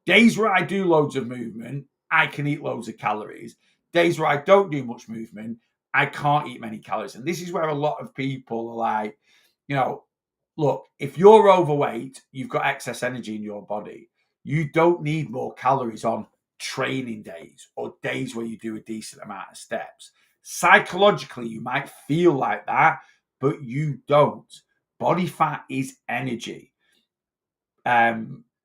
days where I do loads of movement, I can eat loads of calories. Days where I don't do much movement, I can't eat many calories. And this is where a lot of people are like, look, if you're overweight, you've got excess energy in your body. You don't need more calories on training days or days where you do a decent amount of steps. Psychologically, you might feel like that, but you don't. Body fat is energy.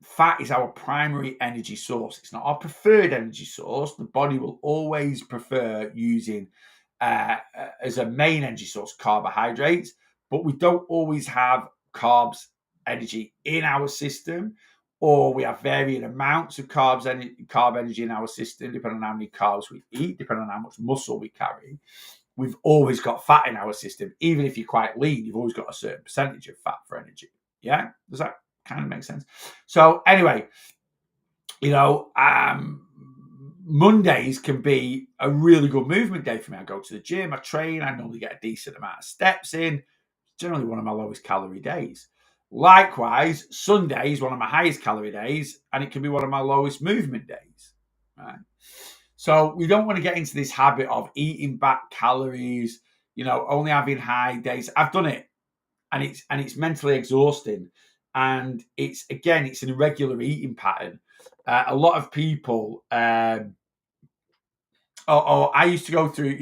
fat is our primary energy source. It's not our preferred energy source. The body will always prefer using as a main energy source carbohydrates, but we don't always have carbs energy in our system, or we have varying amounts of carb energy in our system depending on how many carbs we eat, depending on how much muscle we carry. We've always got fat in our system. Even if you're quite lean, you've always got a certain percentage of fat for energy. Yeah, does that kind of make sense? So anyway, Mondays can be a really good movement day for me. I go to the gym, I train, I normally get a decent amount of steps in. Generally one of my lowest calorie days. Likewise, Sunday is one of my highest calorie days, and it can be one of my lowest movement days. Right. So we don't want to get into this habit of eating back calories, only having high days. I've done it, and it's mentally exhausting, and it's an irregular eating pattern. A lot of people, I used to go through,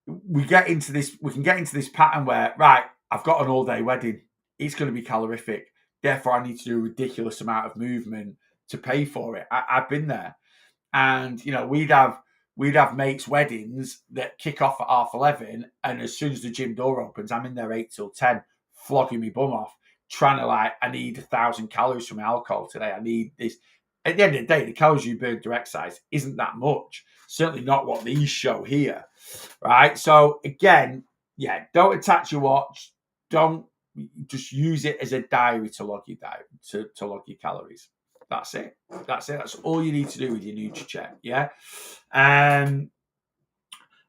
we can get into this pattern where, right, I've got an all-day wedding. It's going to be calorific. Therefore, I need to do a ridiculous amount of movement to pay for it. I've been there. And, we'd have mates' weddings that kick off at 11:30. And as soon as the gym door opens, I'm in there 8 till 10, flogging me bum off, trying to I need 1,000 calories from alcohol today. I need this. At the end of the day, the calories you burn through exercise isn't that much. Certainly not what these show here. Right. So again, don't attach your watch. Don't just use it as a diary to log your diet, to log your calories. That's it. That's all you need to do with your Nutricheck. Yeah.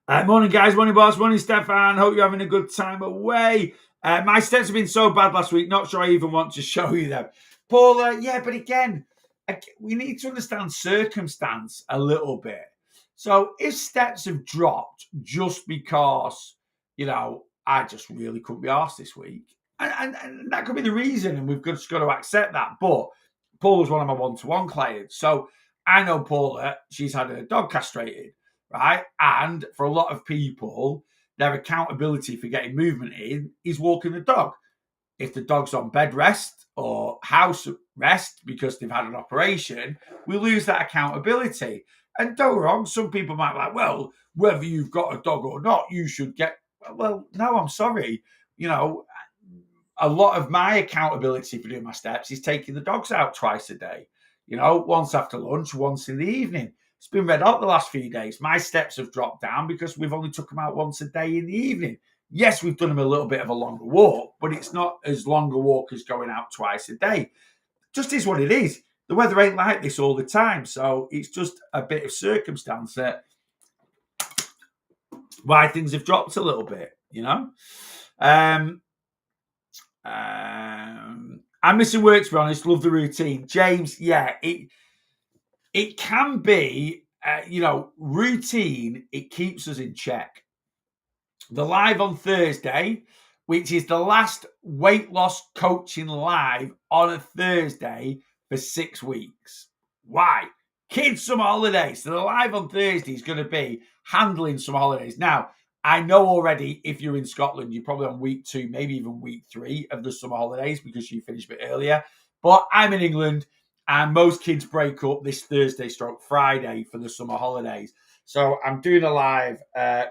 Morning, guys. Morning, boss. Morning, Stefan. Hope you're having a good time away. My steps have been so bad last week. Not sure I even want to show you them. Paula, but again, we need to understand circumstance a little bit. So if steps have dropped just because, I just really couldn't be arsed this week, and that could be the reason, and we've just got to accept that. But Paula's one of my one-to-one clients. So I know Paula, she's had her dog castrated, right? And for a lot of people, their accountability for getting movement in is walking the dog. If the dog's on bed rest or house rest because they've had an operation, we lose that accountability. And don't get me wrong, some people might be like, well, whether you've got a dog or not, you should get... Well, no, I'm sorry. A lot of my accountability for doing my steps is taking the dogs out twice a day. Once after lunch, once in the evening. It's been red hot the last few days. My steps have dropped down because we've only took them out once a day in the evening. Yes, we've done them a little bit of a longer walk, but it's not as long a walk as going out twice a day. Just is what it is. The weather ain't like this all the time, so it's just a bit of circumstance that why things have dropped a little bit, I'm missing work, to be honest. Love the routine. James, it can be, routine. It keeps us in check. The live on Thursday, which is the last weight loss coaching live on a Thursday for 6 weeks. Why? Kids summer holidays. So the live on Thursday is going to be handling summer holidays. Now, I know already if you're in Scotland, you're probably on week 2, maybe even week 3 of the summer holidays because you finished a bit earlier. But I'm in England and most kids break up this Thursday/Friday for the summer holidays. So I'm doing a live,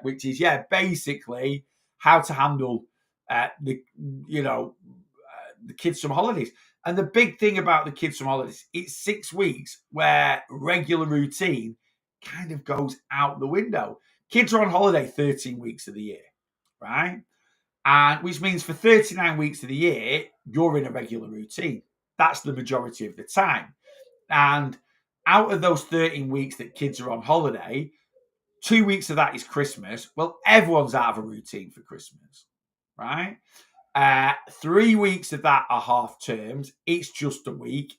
which is, basically how to handle the kids' summer holidays. And the big thing about the kids' summer holidays, it's 6 weeks where regular routine kind of goes out the window. Kids are on holiday 13 weeks of the year, right? And which means for 39 weeks of the year, you're in a regular routine. That's the majority of the time. And out of those 13 weeks that kids are on holiday, 2 weeks of that is Christmas. Well, everyone's out of a routine for Christmas, right? 3 weeks of that are half terms. It's just a week.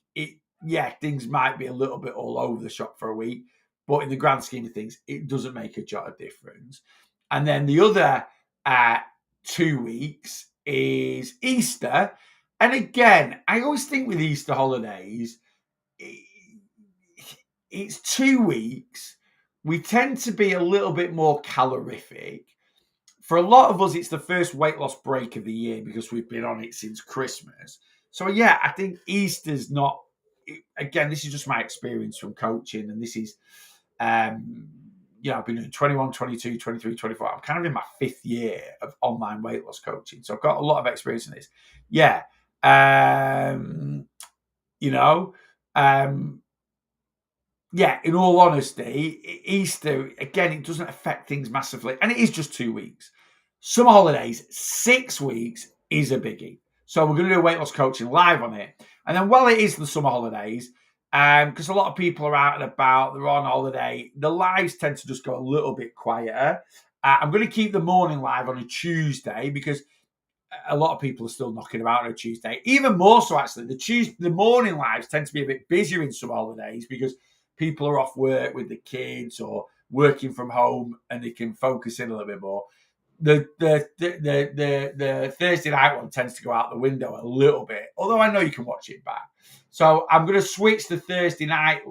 Things might be a little bit all over the shop for a week, but in the grand scheme of things, it doesn't make a jot of difference. And then the other 2 weeks is Easter. And again, I always think with Easter holidays, it's 2 weeks. We tend to be a little bit more calorific. For a lot of us, it's the first weight loss break of the year because we've been on it since Christmas. So, I think Easter's not again, this is just my experience from coaching, and this is, I've been doing 21, 22, 23, 24. I'm kind of in my 5th year of online weight loss coaching. So I've got a lot of experience in this. Yeah. In all honesty, Easter, again, it doesn't affect things massively. And it is just 2 weeks. Summer holidays, 6 weeks is a biggie. So we're going to do a weight loss coaching live on it. And then while it is the summer holidays, because a lot of people are out and about, they're on holiday, the lives tend to just go a little bit quieter. I'm going to keep the morning live on a Tuesday because a lot of people are still knocking about on a Tuesday. Even more so, actually, the morning lives tend to be a bit busier in summer holidays because people are off work with the kids or working from home and they can focus in a little bit more. The Thursday night one tends to go out the window a little bit, although I know you can watch it back. So I'm going to switch the Thursday night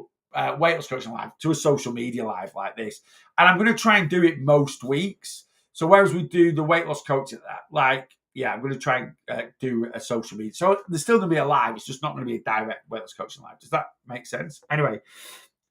weight loss coaching live to a social media live like this, and I'm going to try and do it most weeks. So whereas we do the weight loss coaching, I'm going to try and do a social media. So there's still going to be a live. It's just not going to be a direct weight loss coaching live. Does that make sense? Anyway,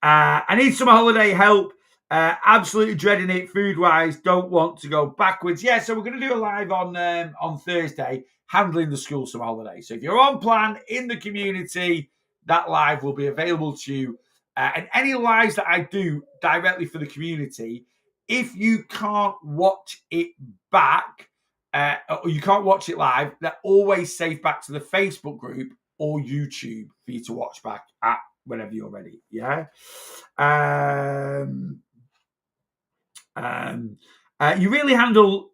I need some holiday help. Absolutely dreading it food-wise. Don't want to go backwards. Yeah, so we're going to do a live on Thursday, handling the school summer holiday. So if you're on plan in the community, that live will be available to you. And any lives that I do directly for the community, if you can't watch it back, or you can't watch it live, they're always saved back to the Facebook group or YouTube for you to watch back at whenever you're ready. Yeah. You really handle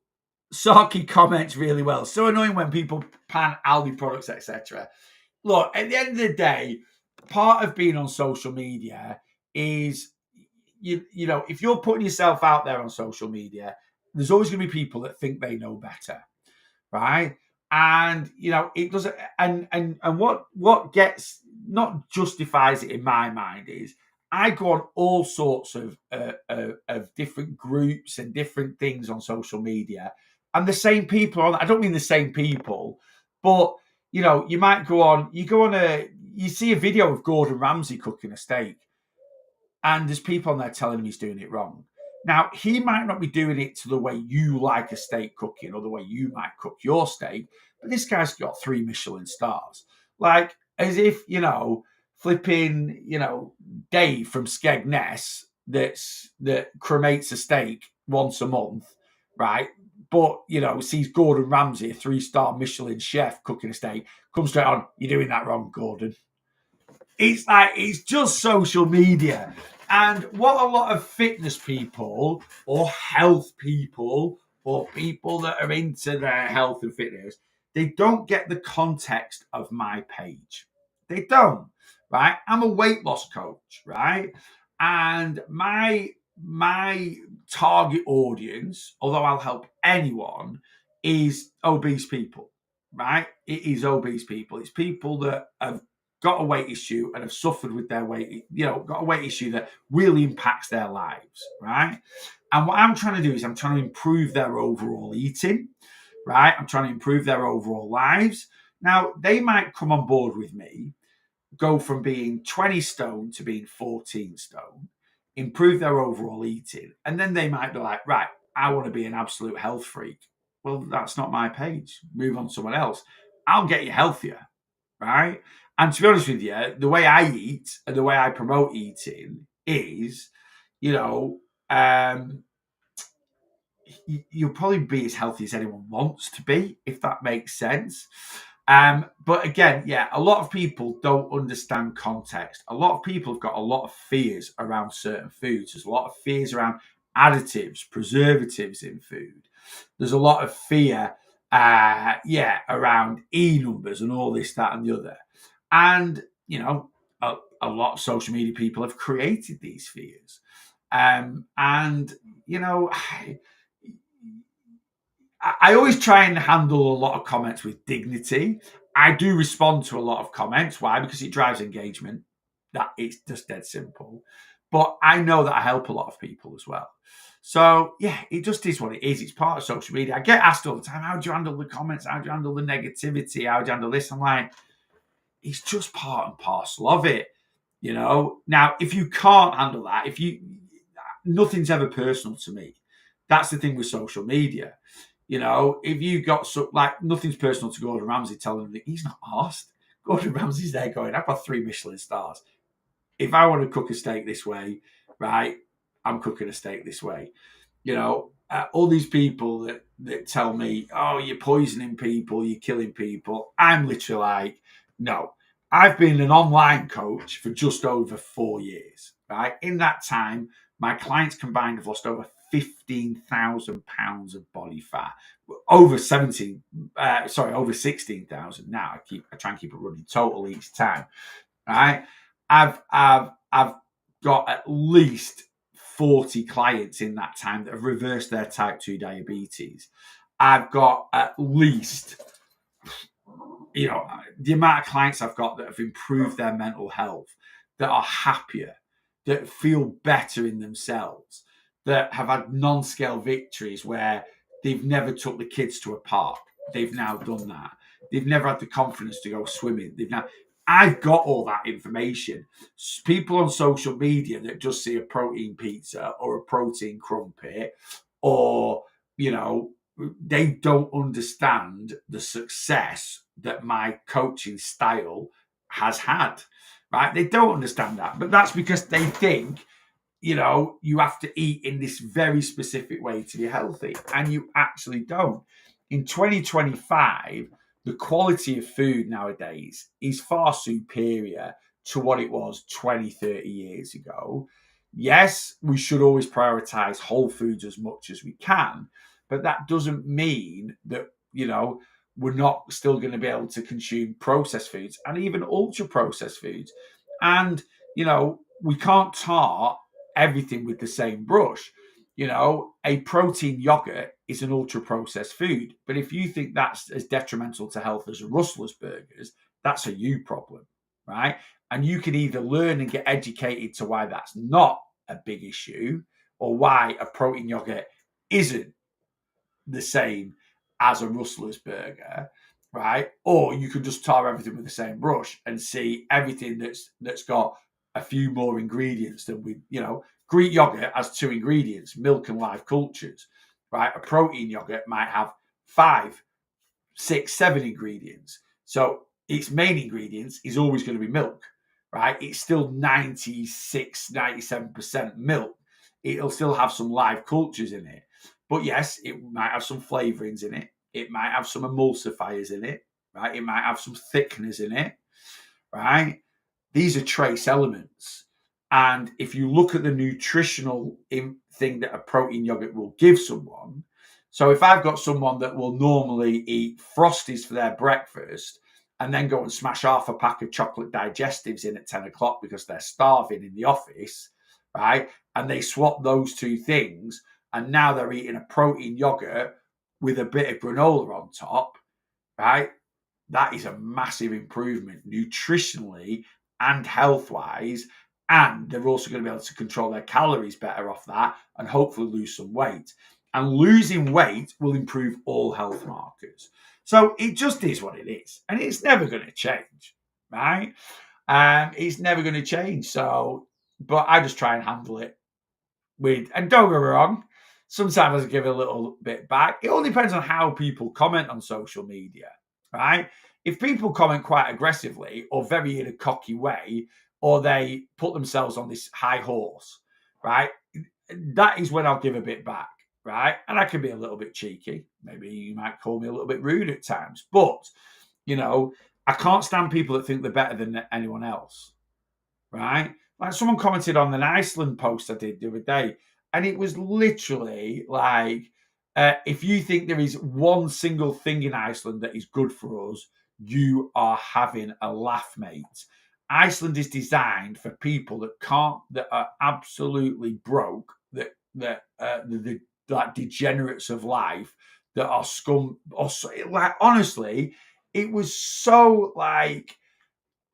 sarky comments really well. So annoying when people pan Aldi products, etc. Look, at the end of the day, part of being on social media is, if you're putting yourself out there on social media, there's always going to be people that think they know better, right? And it doesn't. And what gets not justifies it in my mind is I go on all sorts of different groups and different things on social media, and the same people are on. I don't mean the same people, but you might go on. You see a video of Gordon Ramsay cooking a steak, and there's people on there telling him he's doing it wrong. Now, he might not be doing it to the way you like a steak cooking or the way you might cook your steak, but this guy's got 3 Michelin stars. Like, as if, flipping, Dave from Skegness that cremates a steak once a month, right? But, sees Gordon Ramsay, a 3-star Michelin chef, cooking a steak, comes straight on, you're doing that wrong, Gordon. It's just social media. And what a lot of fitness people or health people or people that are into their health and fitness, they don't get the context of my page. They don't, right? I'm a weight loss coach, right? And my target audience, although I'll help anyone, is obese people, right? It is obese people. It's people that have got a weight issue and have suffered with their weight, got a weight issue that really impacts their lives, right? And what I'm trying to do is I'm trying to improve their overall eating, right? I'm trying to improve their overall lives. Now, they might come on board with me, go from being 20 stone to being 14 stone, improve their overall eating, and then they might be like, right, I want to be an absolute health freak. Well, that's not my page. Move on to someone else. I'll get you healthier, right? And to be honest with you, the way I eat and the way I promote eating is, you'll probably be as healthy as anyone wants to be, if that makes sense. But again, a lot of people don't understand context. A lot of people have got a lot of fears around certain foods. There's a lot of fears around additives, preservatives in food. There's a lot of fear, around E numbers and all this, that, and the other. And, a lot of social media people have created these fears. I always try and handle a lot of comments with dignity. I do respond to a lot of comments. Why? Because it drives engagement. That it's just dead simple. But I know that I help a lot of people as well. So, it just is what it is. It's part of social media. I get asked all the time, how do you handle the comments? How do you handle the negativity? How do you handle this? I'm like, it's just part and parcel of it. Now if you can't handle that, nothing's ever personal to me. That's the thing with social media. If you got nothing's personal to Gordon Ramsay telling him that he's not asked. Gordon Ramsay's there going, I've got 3 Michelin stars. If I want to cook a steak this way, right, I'm cooking a steak this way. All these people that tell me, oh, you're poisoning people, you're killing people. I'm literally like, no. I've been an online coach for just over 4 years, right? In that time, my clients combined have lost over 15,000 pounds of body fat, over 16,000 now. I try and keep it running total each time, right? I've got at least 40 clients in that time that have reversed their type 2 diabetes. I've got at least, the amount of clients I've got that have improved their mental health, that are happier, that feel better in themselves, that have had non-scale victories where they've never took the kids to a park. They've now done that. They've never had the confidence to go swimming. I've got all that information. People on social media that just see a protein pizza or a protein crumpet, or, they don't understand the success that my coaching style has had, right? They don't understand that, but that's because they think, you have to eat in this very specific way to be healthy, and you actually don't. In 2025, the quality of food nowadays is far superior to what it was 20, 30 years ago. Yes, we should always prioritize whole foods as much as we can, but that doesn't mean that, we're not still going to be able to consume processed foods and even ultra processed foods. And, we can't tar everything with the same brush. A protein yogurt is an ultra processed food. But if you think that's as detrimental to health as Rustler's burgers, that's a you problem, right? And you can either learn and get educated to why that's not a big issue, or why a protein yogurt isn't the same as a Rustler's burger, right? Or you can just tar everything with the same brush and see everything that's got a few more ingredients than Greek yogurt has 2 ingredients, milk and live cultures, right? A protein yogurt might have 5, 6, 7 ingredients. So its main ingredients is always going to be milk, right? It's still 96, 97% milk. It'll still have some live cultures in it. But yes, it might have some flavorings in it. It might have some emulsifiers in it, right? It might have some thickeners in it, right? These are trace elements. And if you look at the nutritional thing that a protein yogurt will give someone, so if I've got someone that will normally eat Frosties for their breakfast and then go and smash half a pack of chocolate digestives in at 10 o'clock because they're starving in the office, right? And they swap those 2 things, and now they're eating a protein yogurt with a bit of granola on top, right? That is a massive improvement nutritionally and health-wise. And they're also going to be able to control their calories better off that and hopefully lose some weight. And losing weight will improve all health markers. So it just is what it is. And it's never going to change, right? It's never going to change. So, but I just try and handle it and don't get me wrong, sometimes I give a little bit back. It all depends on how people comment on social media, right? If people comment quite aggressively or very in a cocky way, or they put themselves on this high horse, right? That is when I'll give a bit back, right? And I can be a little bit cheeky. Maybe you might call me a little bit rude at times, but, I can't stand people that think they're better than anyone else, right? Like someone commented on an Iceland post I did the other day, and it was literally like, if you think there is one single thing in Iceland that is good for us, you are having a laugh, mate. Iceland is designed for people that are absolutely broke, the like degenerates of life, that are scum. Or like honestly, it was so like,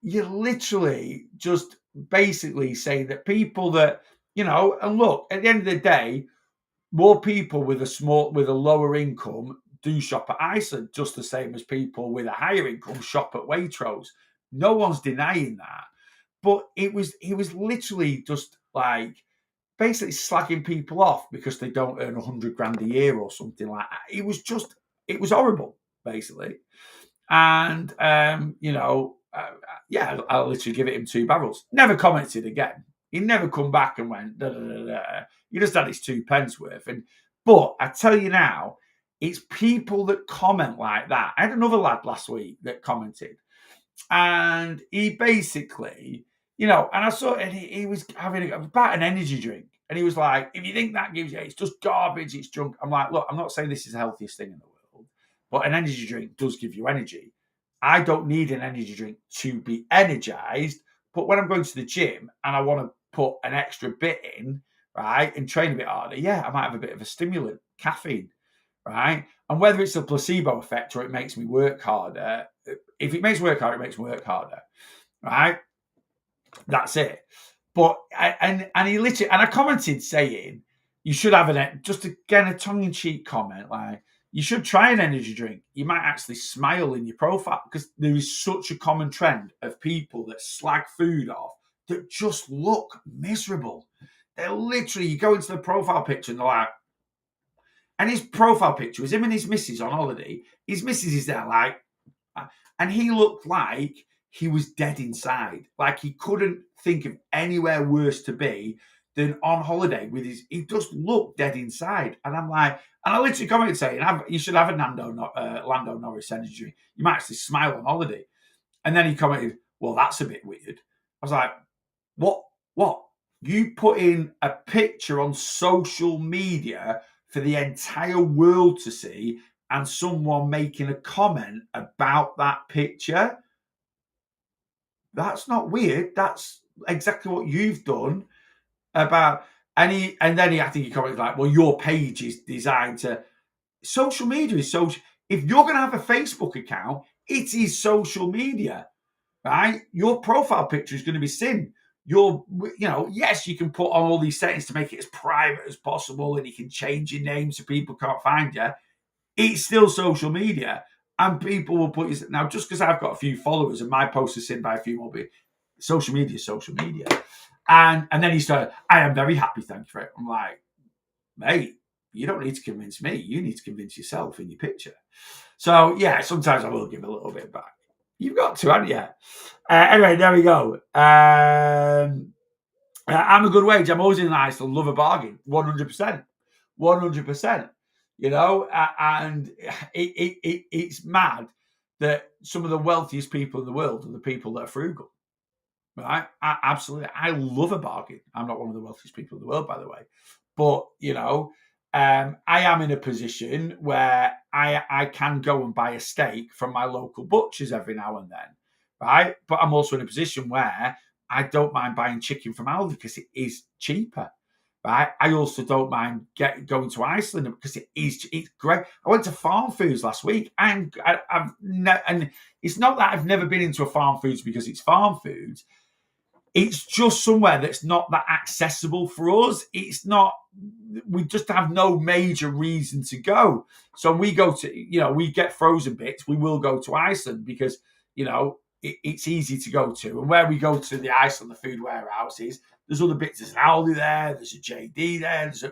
you literally just basically say that people that, and look, at the end of the day, more people with a lower income do shop at Iceland, just the same as people with a higher income shop at Waitrose. No one's denying that. But he was literally just like basically slagging people off because they don't earn 100 grand a year or something like that. It was horrible, basically. And, yeah, I'll literally give it him 2 barrels. Never commented again. He never come back and went, da, da, da, da. He just had his 2 pence worth. But I tell you now, it's people that comment like that. I had another lad last week that commented, and he basically, and I saw it, and he was having about an energy drink. And he was like, if you think that gives you, it's just garbage, it's junk. I'm like, look, I'm not saying this is the healthiest thing in the world, but an energy drink does give you energy. I don't need an energy drink to be energized, but when I'm going to the gym and I want to put an extra bit in, right, and train a bit harder, yeah, I might have a bit of a stimulant, caffeine, right? And whether it's a placebo effect or it makes me work harder, if it makes me work harder, it makes me work harder, right? That's it. But he literally, and I commented saying you should have just again a tongue-in-cheek comment like you should try an energy drink. You might actually smile in your profile because there is such a common trend of people that slag food off that just look miserable. They're literally, you go into the profile picture and they're like, and his profile picture was him and his missus on holiday. His missus is there like, and he looked like he was dead inside. Like he couldn't think of anywhere worse to be than on holiday with he just looked dead inside. And I'm like, and I literally commented saying, you should have a Lando Norris energy drink. You might actually smile on holiday. And then he commented, well, that's a bit weird. I was like, what? You put in a picture on social media for the entire world to see and someone making a comment about that picture? That's not weird. That's exactly what you've done about any. And then I think he commented like, well, your page is designed to. Social media is social. If you're going to have a Facebook account, it is social media, right? Your profile picture is going to be sin. Yes, you can put on all these settings to make it as private as possible, and you can change your name so people can't find you. It's still social media, and people will put you now just because I've got a few followers and my post is seen by a few more people. Social media is social media. And then he started, I am very happy, thank you for it. I'm like, mate, you don't need to convince me. You need to convince yourself in your picture. So, yeah, sometimes I will give a little bit back. You've got to, haven't you? Anyway, there we go. I'm a good wage. I'm always in Iceland. Love a bargain. 100%. 100%. And it's mad that some of the wealthiest people in the world are the people that are frugal. Right? Absolutely. I love a bargain. I'm not one of the wealthiest people in the world, by the way. But, I am in a position where I can go and buy a steak from my local butchers every now and then, right? But I'm also in a position where I don't mind buying chicken from Aldi because it is cheaper, right? I also don't mind going to Iceland because it's great. I went to Farm Foods last week, and and it's not that I've never been into a Farm Foods because it's Farm Foods. It's just somewhere that's not that accessible for us. It's not, we just have no major reason to go. So we go to, we get frozen bits. We will go to Iceland because, it's easy to go to. And where we go to the Iceland, the food warehouses, there's other bits. There's an Aldi there. There's a JD there. There's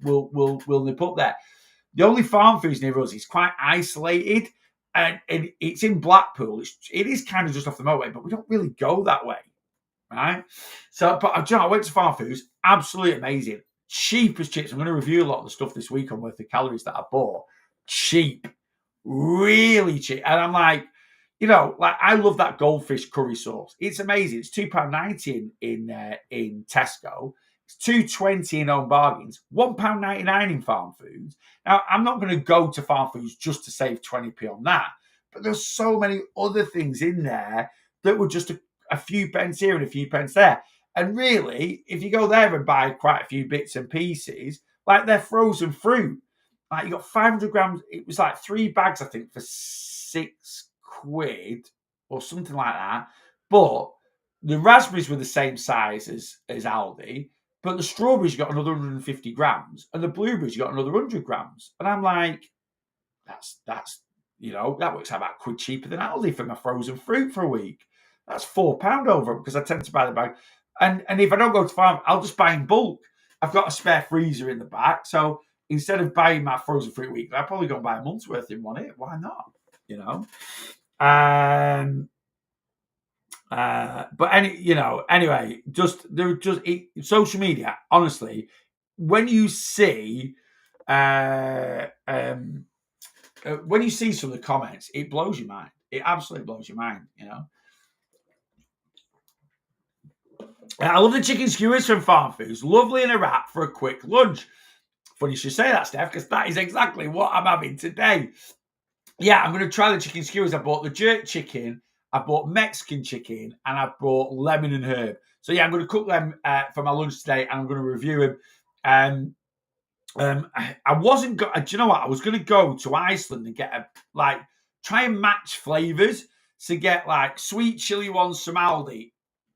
we'll nip up there. The only Farm Foods near us is quite isolated. And it's in Blackpool. It is kind of just off the motorway, but we don't really go that way, right? So, but I went to Farm Foods, absolutely amazing. Cheap as chips. I'm going to review a lot of the stuff this week on Worth the Calories that I bought. Cheap, really cheap. And I'm like, I love that goldfish curry sauce. It's amazing. It's £2.90 in Tesco. It's £2.20 in Own Bargains. £1.99 in Farm Foods. Now, I'm not going to go to Farm Foods just to save 20p on that. But there's so many other things in there that were just a few pence here and a few pence there. And really, if you go there and buy quite a few bits and pieces, like they're frozen fruit. Like you got 500 grams. It was like 3 bags, I think, for £6 or something like that. But the raspberries were the same size as Aldi. But the strawberries, you got another 150 grams, and the blueberries, you got another 100 grams. And I'm like, that's that works out about £1 cheaper than Aldi for my frozen fruit for a week. That's £4 over because I tend to buy the bag. And if I don't go to farm, I'll just buy in bulk. I've got a spare freezer in the back. So instead of buying my frozen fruit weekly, I'll probably go and buy a month's worth in one hit. Why not? But anyway, social media, honestly, when you see when you see some of the comments, it blows your mind. It absolutely blows your mind, I love the chicken skewers from Farm Foods. Lovely in a wrap for a quick lunch. Funny you should say that, Steph, because that is exactly what I'm having today. Yeah, I'm going to try the chicken skewers. I bought the jerk chicken, I bought Mexican chicken, and I bought lemon and herb. So yeah, I'm going to cook them for my lunch today, and I'm going to review them. I wasn't. Do you know what? I was going to go to Iceland and get try and match flavors. So get sweet chili ones from Aldi.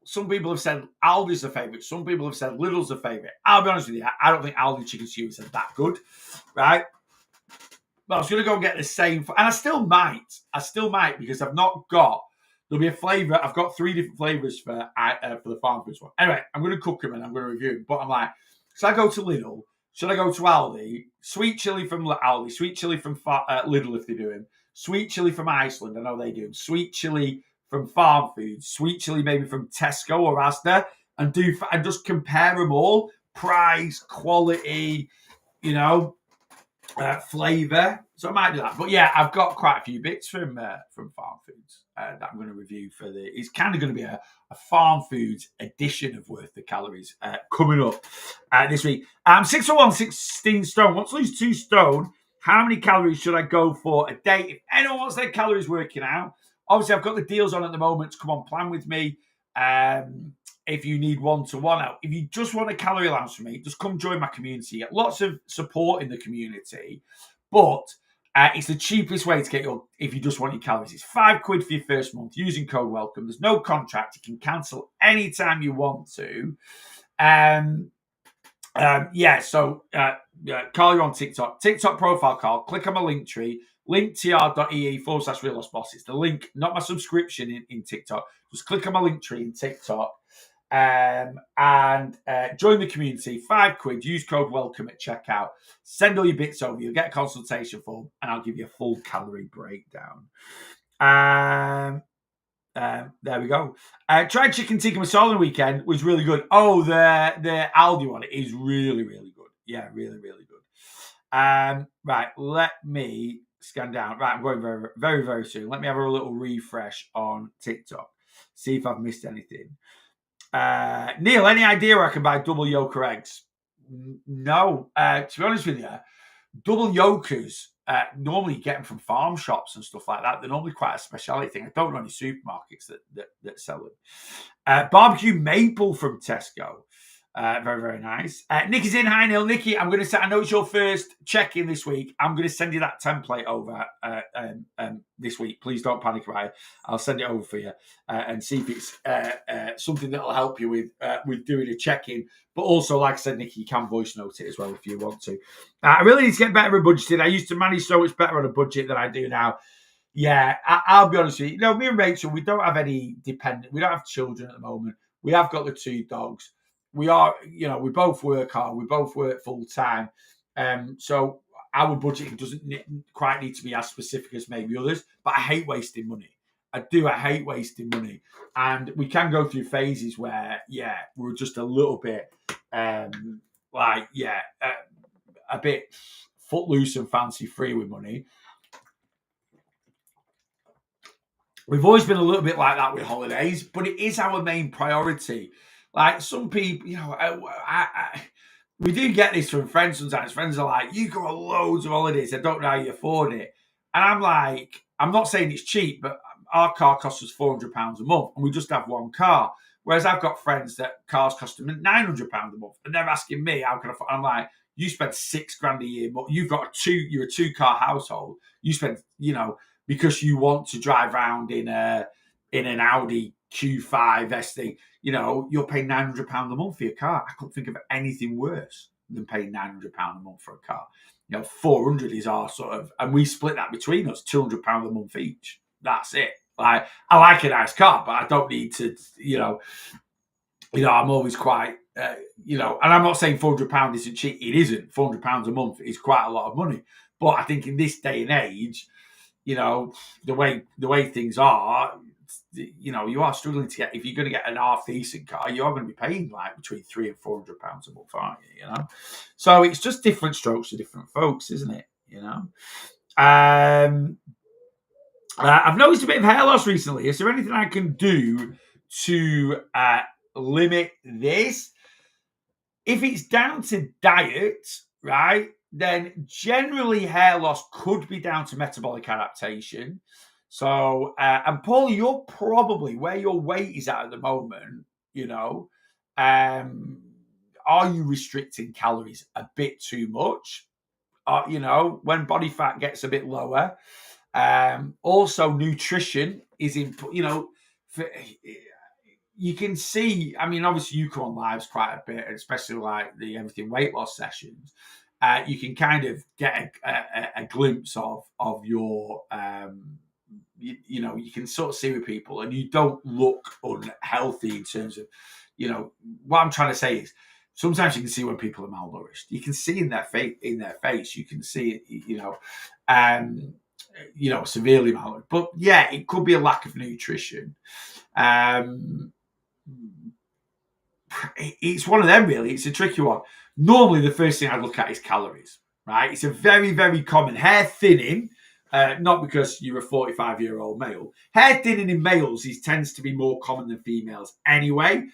Some people have said Aldi's a favorite. Some people have said Lidl's a favorite. I'll be honest with you. I don't think Aldi chicken skewers are that good, right? But I was going to go and get the same, and I still might because I've not got. There'll be a flavour. I've got 3 different flavours for the Farm Foods one. Anyway, I'm going to cook them and I'm going to review them. But I'm like, should I go to Lidl? Should I go to Aldi? Sweet chili from Aldi, sweet chili from Lidl if they do them. Sweet chili from Iceland, I know they do them. Sweet chili from Farm Foods. Sweet chili maybe from Tesco or Asda, and just compare them all. Price, quality, flavour. So I might do that. But yeah, I've got quite a few bits from Farm Foods that I'm going to review for it's kind of going to be a Farm Foods edition of Worth the Calories coming up this week. 6'1", 16 stone. Want to lose 2 stone? How many calories should I go for a day? If anyone wants their calories working out, obviously I've got the deals on at the moment. So come on, plan with me. If you need one-to-one out, if you just want a calorie allowance from me, just come join my community. You get lots of support in the community, but it's the cheapest way to get if you just want your calories. It's £5 for your first month using code WELCOME. There's no contract. You can cancel anytime you want to. So Carl, you're on TikTok. TikTok profile, Carl. Click on my link tree. linktr.ee/real lost boss. It's the link, not my subscription in TikTok. Just click on my link tree in TikTok and join the community. £5. Use code WELCOME at checkout. Send all your bits over. You'll get a consultation form, and I'll give you a full calorie breakdown. There we go. Tried chicken tikka masala on the weekend. Was really good. Oh, the Aldi one is really, really good. Yeah, really, really good. Right, let me scan down. Right, I'm going very, very, very soon. Let me have a little refresh on TikTok. See if I've missed anything. Neil, any idea where I can buy double yolk eggs? No. To be honest with you, double yolkers, normally you get them from farm shops and stuff like that. They're normally quite a speciality thing. I don't know any supermarkets that sell them. Barbecue maple from Tesco. Very, very nice. Nikki's in. Hi, Neil. Nikki, I'm going to say, I know it's your first check-in this week. I'm going to send you that template over this week. Please don't panic about it. I'll send it over for you and see if it's something that will help you with doing a check-in. But also, like I said, Nikki, you can voice note it as well if you want to. I really need to get better at budgeting. I used to manage so much better on a budget than I do now. Yeah, I'll be honest with you. Me and Rachel, we don't have any dependent. We don't have children at the moment. We have got the 2 dogs. We are, we both work hard. We both work full time. So our budgeting doesn't quite need to be as specific as maybe others. But I hate wasting money. I do. I hate wasting money. And we can go through phases where, we're just a little bit, a bit footloose and fancy free with money. We've always been a little bit like that with holidays, but it is our main priority. Like some people, we do get this from friends sometimes. Friends are like, you go on loads of holidays. I don't know how you afford it. And I'm like, I'm not saying it's cheap, but our car costs us £400 a month and we just have one car. Whereas I've got friends that cars cost them £900 a month and they're asking me, how can I afford? I'm like, you spend £6,000 a year, but you've got you're a 2-car household. You spend, because you want to drive around in an Audi Q5 SD, you're paying £900 a month for your car. I couldn't think of anything worse than paying £900 a month for a car. 400 is our sort of, and we split that between us, £200 a month each. That's it. Like, I like a nice car, but I don't need to, I'm always quite, and I'm not saying £400 isn't cheap. It isn't. £400 a month is quite a lot of money. But I think in this day and age, the way things are, you are struggling to get, if you're going to get an half decent car, you are going to be paying like between £300 and £400 a month, aren't you? So it's just different strokes for different folks, isn't it? I've noticed a bit of hair loss recently. Is there anything I can do to limit this? If it's down to diet, right, then generally hair loss could be down to metabolic adaptation. So, and Paul, you're probably where your weight is at the moment, are you restricting calories a bit too much? When body fat gets a bit lower. Also, nutrition is important, you can see, obviously you come on lives quite a bit, especially like the everything weight loss sessions. You can kind of get a glimpse of your, you can sort of see with people, and you don't look unhealthy in terms of, what I'm trying to say is sometimes you can see when people are malnourished. You can see in their face, you can see it, severely malnourished. But yeah, it could be a lack of nutrition. It's one of them, really. It's a tricky one. Normally, the first thing I look at is calories, right? It's a very, very common hair thinning, not because you're a 45-year-old male. Hair thinning in males tends to be more common than females anyway.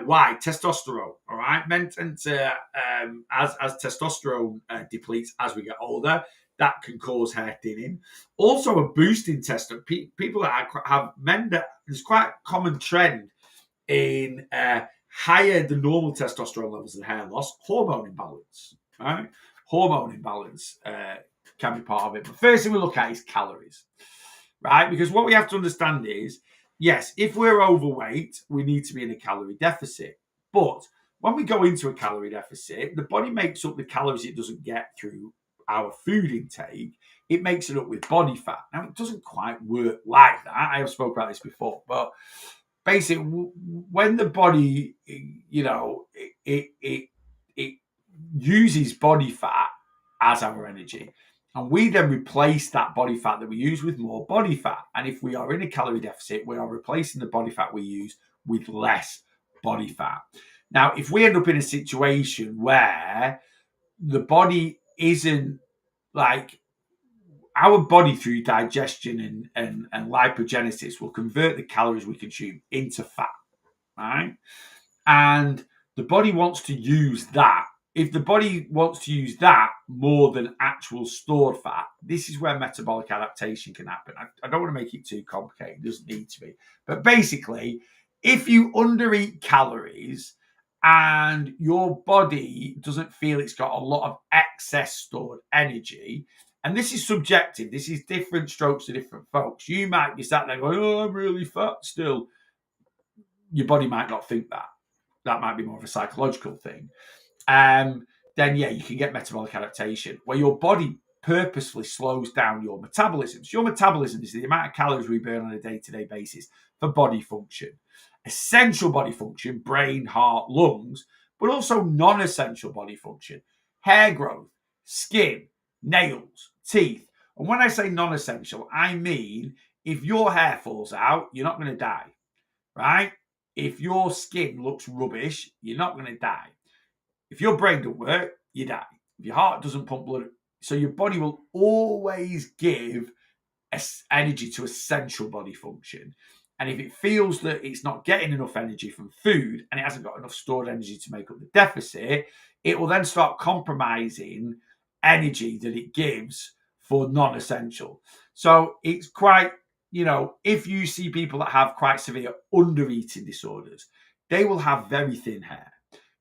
Why? Testosterone, all right? Men tend to, as testosterone depletes as we get older, that can cause hair thinning. Also, a boost in testosterone. People that have men, there's quite a common trend in higher than normal testosterone levels and hair loss, hormone imbalance, right? Hormone imbalance can be part of it. But first thing we look at is calories, right? Because what we have to understand is, yes, if we're overweight, we need to be in a calorie deficit. But when we go into a calorie deficit, the body makes up the calories it doesn't get through our food intake. It makes it up with body fat. Now, it doesn't quite work like that. I have spoken about this before, but basically, when the body, it uses body fat as our energy, and we then replace that body fat that we use with more body fat. And if we are in a calorie deficit, we are replacing the body fat we use with less body fat. Now, if we end up in a situation where the body isn't like, our body through digestion and lipogenesis will convert the calories we consume into fat, right? And the body wants to use that. If the body wants to use that more than actual stored fat, this is where metabolic adaptation can happen. I don't want to make it too complicated. It doesn't need to be. But basically, if you undereat calories and your body doesn't feel it's got a lot of excess stored energy, and this is subjective, this is different strokes to different folks. You might be sat there going, oh, I'm really fat still. Your body might not think that. That might be more of a psychological thing. Then, yeah, you can get metabolic adaptation, where your body purposefully slows down your metabolism. So your metabolism is the amount of calories we burn on a day-to-day basis for body function. Essential body function, brain, heart, lungs, but also non-essential body function, hair growth, skin, nails, teeth. And when I say non-essential, I mean if your hair falls out, you're not going to die, right? If your skin looks rubbish, you're not going to die. If your brain don't work, you die. If your heart doesn't pump blood, so your body will always give energy to essential body function. And if it feels that it's not getting enough energy from food and it hasn't got enough stored energy to make up the deficit, it will then start compromising energy that it gives for non-essential. So it's quite, if you see people that have quite severe under-eating disorders, they will have very thin hair,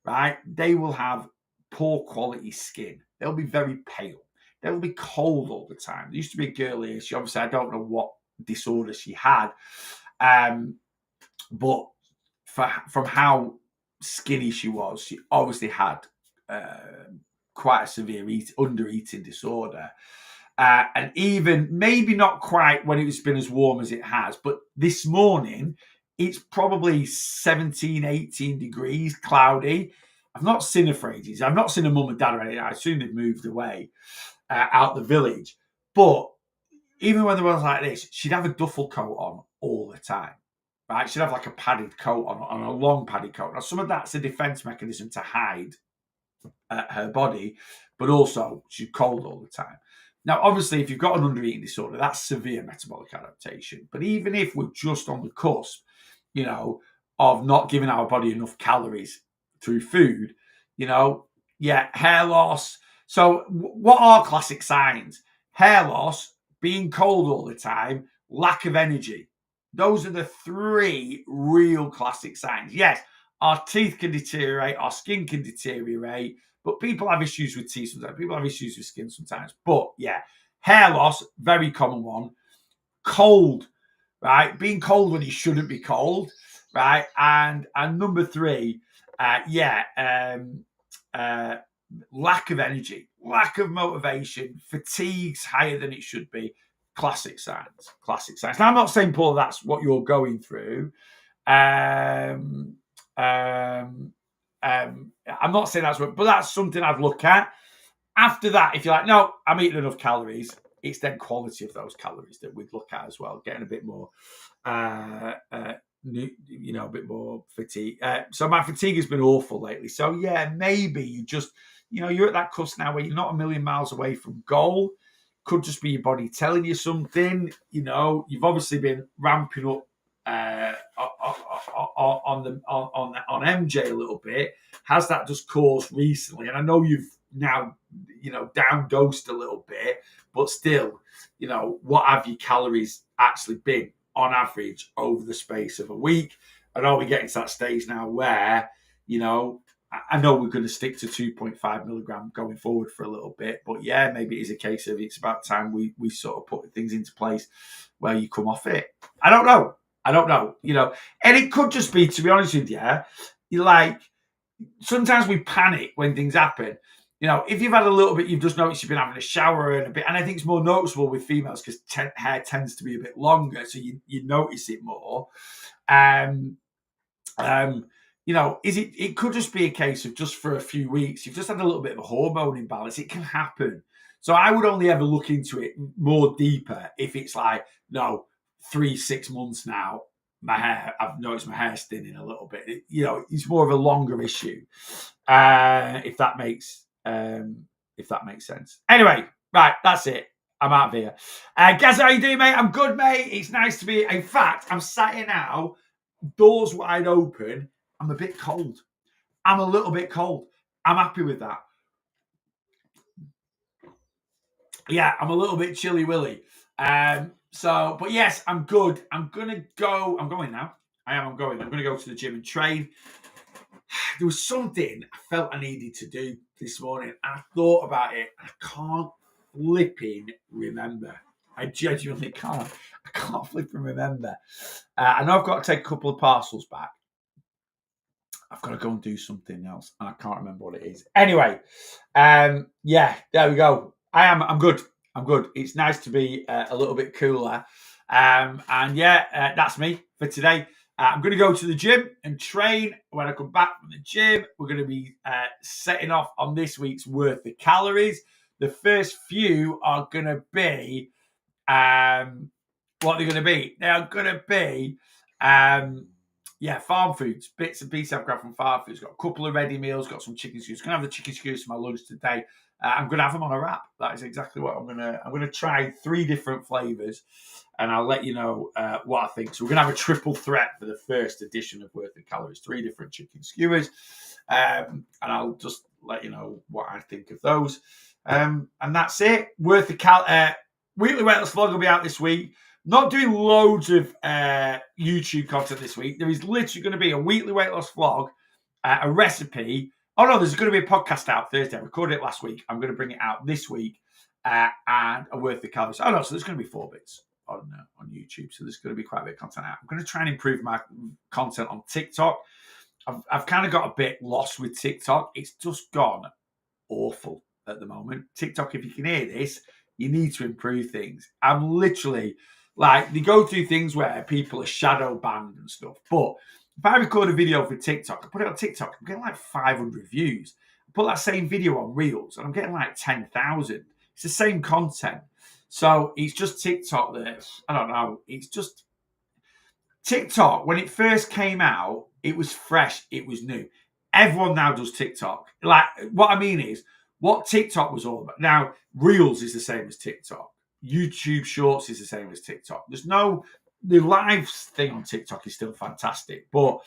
right? They will have poor quality skin. They'll be very pale. They'll be cold all the time. There used to be a girl here. She obviously, I don't know what disorder she had, but from how skinny she was, she obviously had quite a severe under-eating disorder. And even maybe not quite when it's been as warm as it has, but this morning it's probably 17, 18 degrees, cloudy. I've not seen her for ages. I've not seen her mum and dad or anything. I assume they've moved away out the village. But even when the weather's like this, she'd have a duffel coat on all the time. Right? She'd have like a padded coat on a long padded coat. Now, some of that's a defense mechanism to hide her body, but also she's cold all the time. Now, obviously, if you've got an under-eating disorder, that's severe metabolic adaptation. But even if we're just on the cusp, of not giving our body enough calories through food, hair loss. So what are classic signs? Hair loss, being cold all the time, lack of energy. Those are the three real classic signs. Yes, our teeth can deteriorate, our skin can deteriorate, but people have issues with teeth sometimes. People have issues with skin sometimes. But yeah, hair loss, very common one. Cold, right? Being cold when you shouldn't be cold, right? And number three, lack of energy, lack of motivation, fatigue's higher than it should be. Classic signs. Now, I'm not saying, Paul, that's what you're going through. I'm not saying that's what, but that's something I'd look at. After that, if you're like, no, I'm eating enough calories, it's then quality of those calories that we'd look at as well, getting a bit more, a bit more fatigue. So my fatigue has been awful lately. So yeah, maybe you just, you're at that cusp now where you're not a million miles away from goal. Could just be your body telling you something. You've obviously been ramping up on MJ a little bit. Has that just caused recently? And I know you've now, down dosed a little bit, but still, what have your calories actually been on average over the space of a week? And are we getting to that stage now where, I know we're going to stick to 2.5 milligram going forward for a little bit, but yeah, maybe it is a case of it's about time we sort of put things into place where you come off it. I don't know, and it could just be, to be honest with you, sometimes we panic when things happen. If you've had a little bit, you've just noticed you've been having a shower and a bit, and I think it's more noticeable with females because hair tends to be a bit longer, so you notice it more. It could just be a case of just for a few weeks, you've just had a little bit of a hormone imbalance. It can happen. So I would only ever look into it more deeper if it's like, no, 3-6 months now, I've noticed my hair thinning a little bit. It's more of a longer issue. If that makes sense. Anyway, right, that's it. I'm out of here. Gaz, how you doing, mate? I'm good, mate. It's nice to be. In fact, I'm sat here now, doors wide open. I'm a bit cold. I'm a little bit cold. I'm happy with that. Yeah, I'm a little bit chilly willy. But yes, I'm good. I'm going now. I'm going to go to the gym and train. There was something I felt I needed to do this morning. I thought about it. I can't flipping remember. I genuinely can't. I can't flipping remember. I know I've got to take a couple of parcels back. I've got to go and do something else, and I can't remember what it is. Anyway, there we go. I'm good. It's nice to be a little bit cooler. That's me for today. I'm going to go to the gym and train. When I come back from the gym, we're going to be setting off on this week's worth of calories. The first few are going to be, what they're going to be? They are going to be, farm foods, bits and pieces I've grabbed from farm foods. Got a couple of ready meals, got some chicken skewers. Going to have the chicken skewers for my lunch today. I'm going to have them on a wrap. That is exactly what I'm going to try 3 different flavors, and I'll let you know what I think. So we're going to have a triple threat for the first edition of Worth of Calories, 3 different chicken skewers, and I'll just let you know what I think of those. And that's it. Worth of Weekly Weight Loss Vlog will be out this week. Not doing loads of YouTube content this week. There is literally going to be a weekly weight loss vlog, a recipe. Oh no, there's going to be a podcast out Thursday. I recorded it last week. I'm going to bring it out this week, and a Worth of Calories. Oh no, so there's going to be 4 bits on YouTube. So there's going to be quite a bit of content out. I'm going to try and improve my content on TikTok. I've kind of got a bit lost with TikTok. It's just gone awful. at the moment. TikTok, if you can hear this, you need to improve things. I'm literally like, they go through things where people are shadow banned and stuff. But if I record a video for TikTok, I put it on TikTok, I'm getting like 500 views. I put that same video on Reels and I'm getting like 10,000. It's the same content. So it's just TikTok that, I don't know, it's just TikTok. When it first came out, it was fresh, it was new. Everyone now does TikTok. Like, what I mean is, what TikTok was all about. Now, Reels is the same as TikTok. YouTube Shorts is the same as TikTok. The live thing on TikTok is still fantastic, but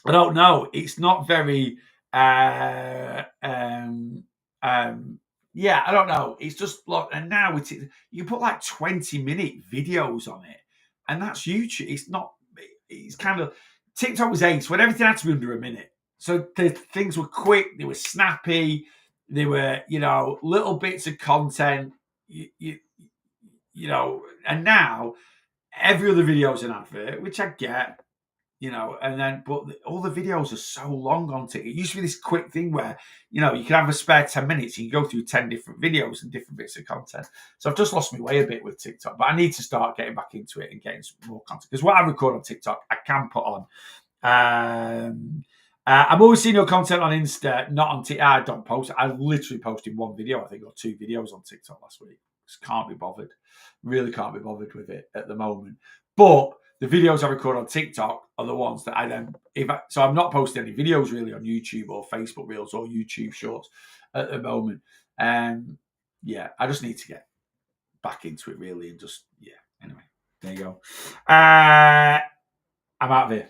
I don't know. It's not very, yeah, I don't know. It's just like, and now you can put like 20-minute videos on it, and that's YouTube. It's not, it's kind of, TikTok was ace when everything had to be under a minute. So the things were quick, they were snappy, they were, little bits of content, and now every other video is an advert, which I get, and then, but all the videos are so long on TikTok. It used to be this quick thing where, you can have a spare 10 minutes, you can go through 10 different videos and different bits of content. So I've just lost my way a bit with TikTok, but I need to start getting back into it and getting some more content. Because what I record on TikTok, I can put on. I'm always seeing your content on Insta, not on TikTok. I don't post. I literally posted one video, I think, or 2 videos on TikTok last week. Just can't be bothered. Really can't be bothered with it at the moment. But the videos I record on TikTok are the ones that I then, so I'm not posting any videos really on YouTube or Facebook Reels or YouTube Shorts at the moment. Yeah, I just need to get back into it really and just, anyway, there you go. I'm out of here.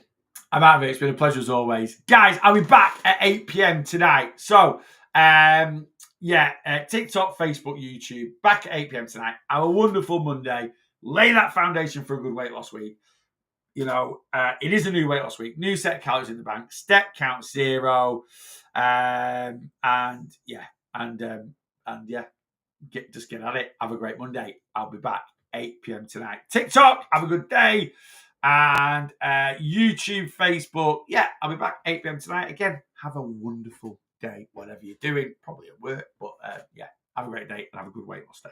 It's been a pleasure as always. Guys, I'll be back at 8 p.m. tonight. So, TikTok, Facebook, YouTube, back at 8 p.m. tonight. Have a wonderful Monday. Lay that foundation for a good weight loss week. It is a new weight loss week. New set of calories in the bank. Step count 0. Just get at it. Have a great Monday. I'll be back 8 p.m. tonight. TikTok, have a good day. And YouTube, Facebook, I'll be back 8 p.m. tonight. Again, have a wonderful day, whatever you're doing. Probably at work, but have a great day and have a good weight loss day.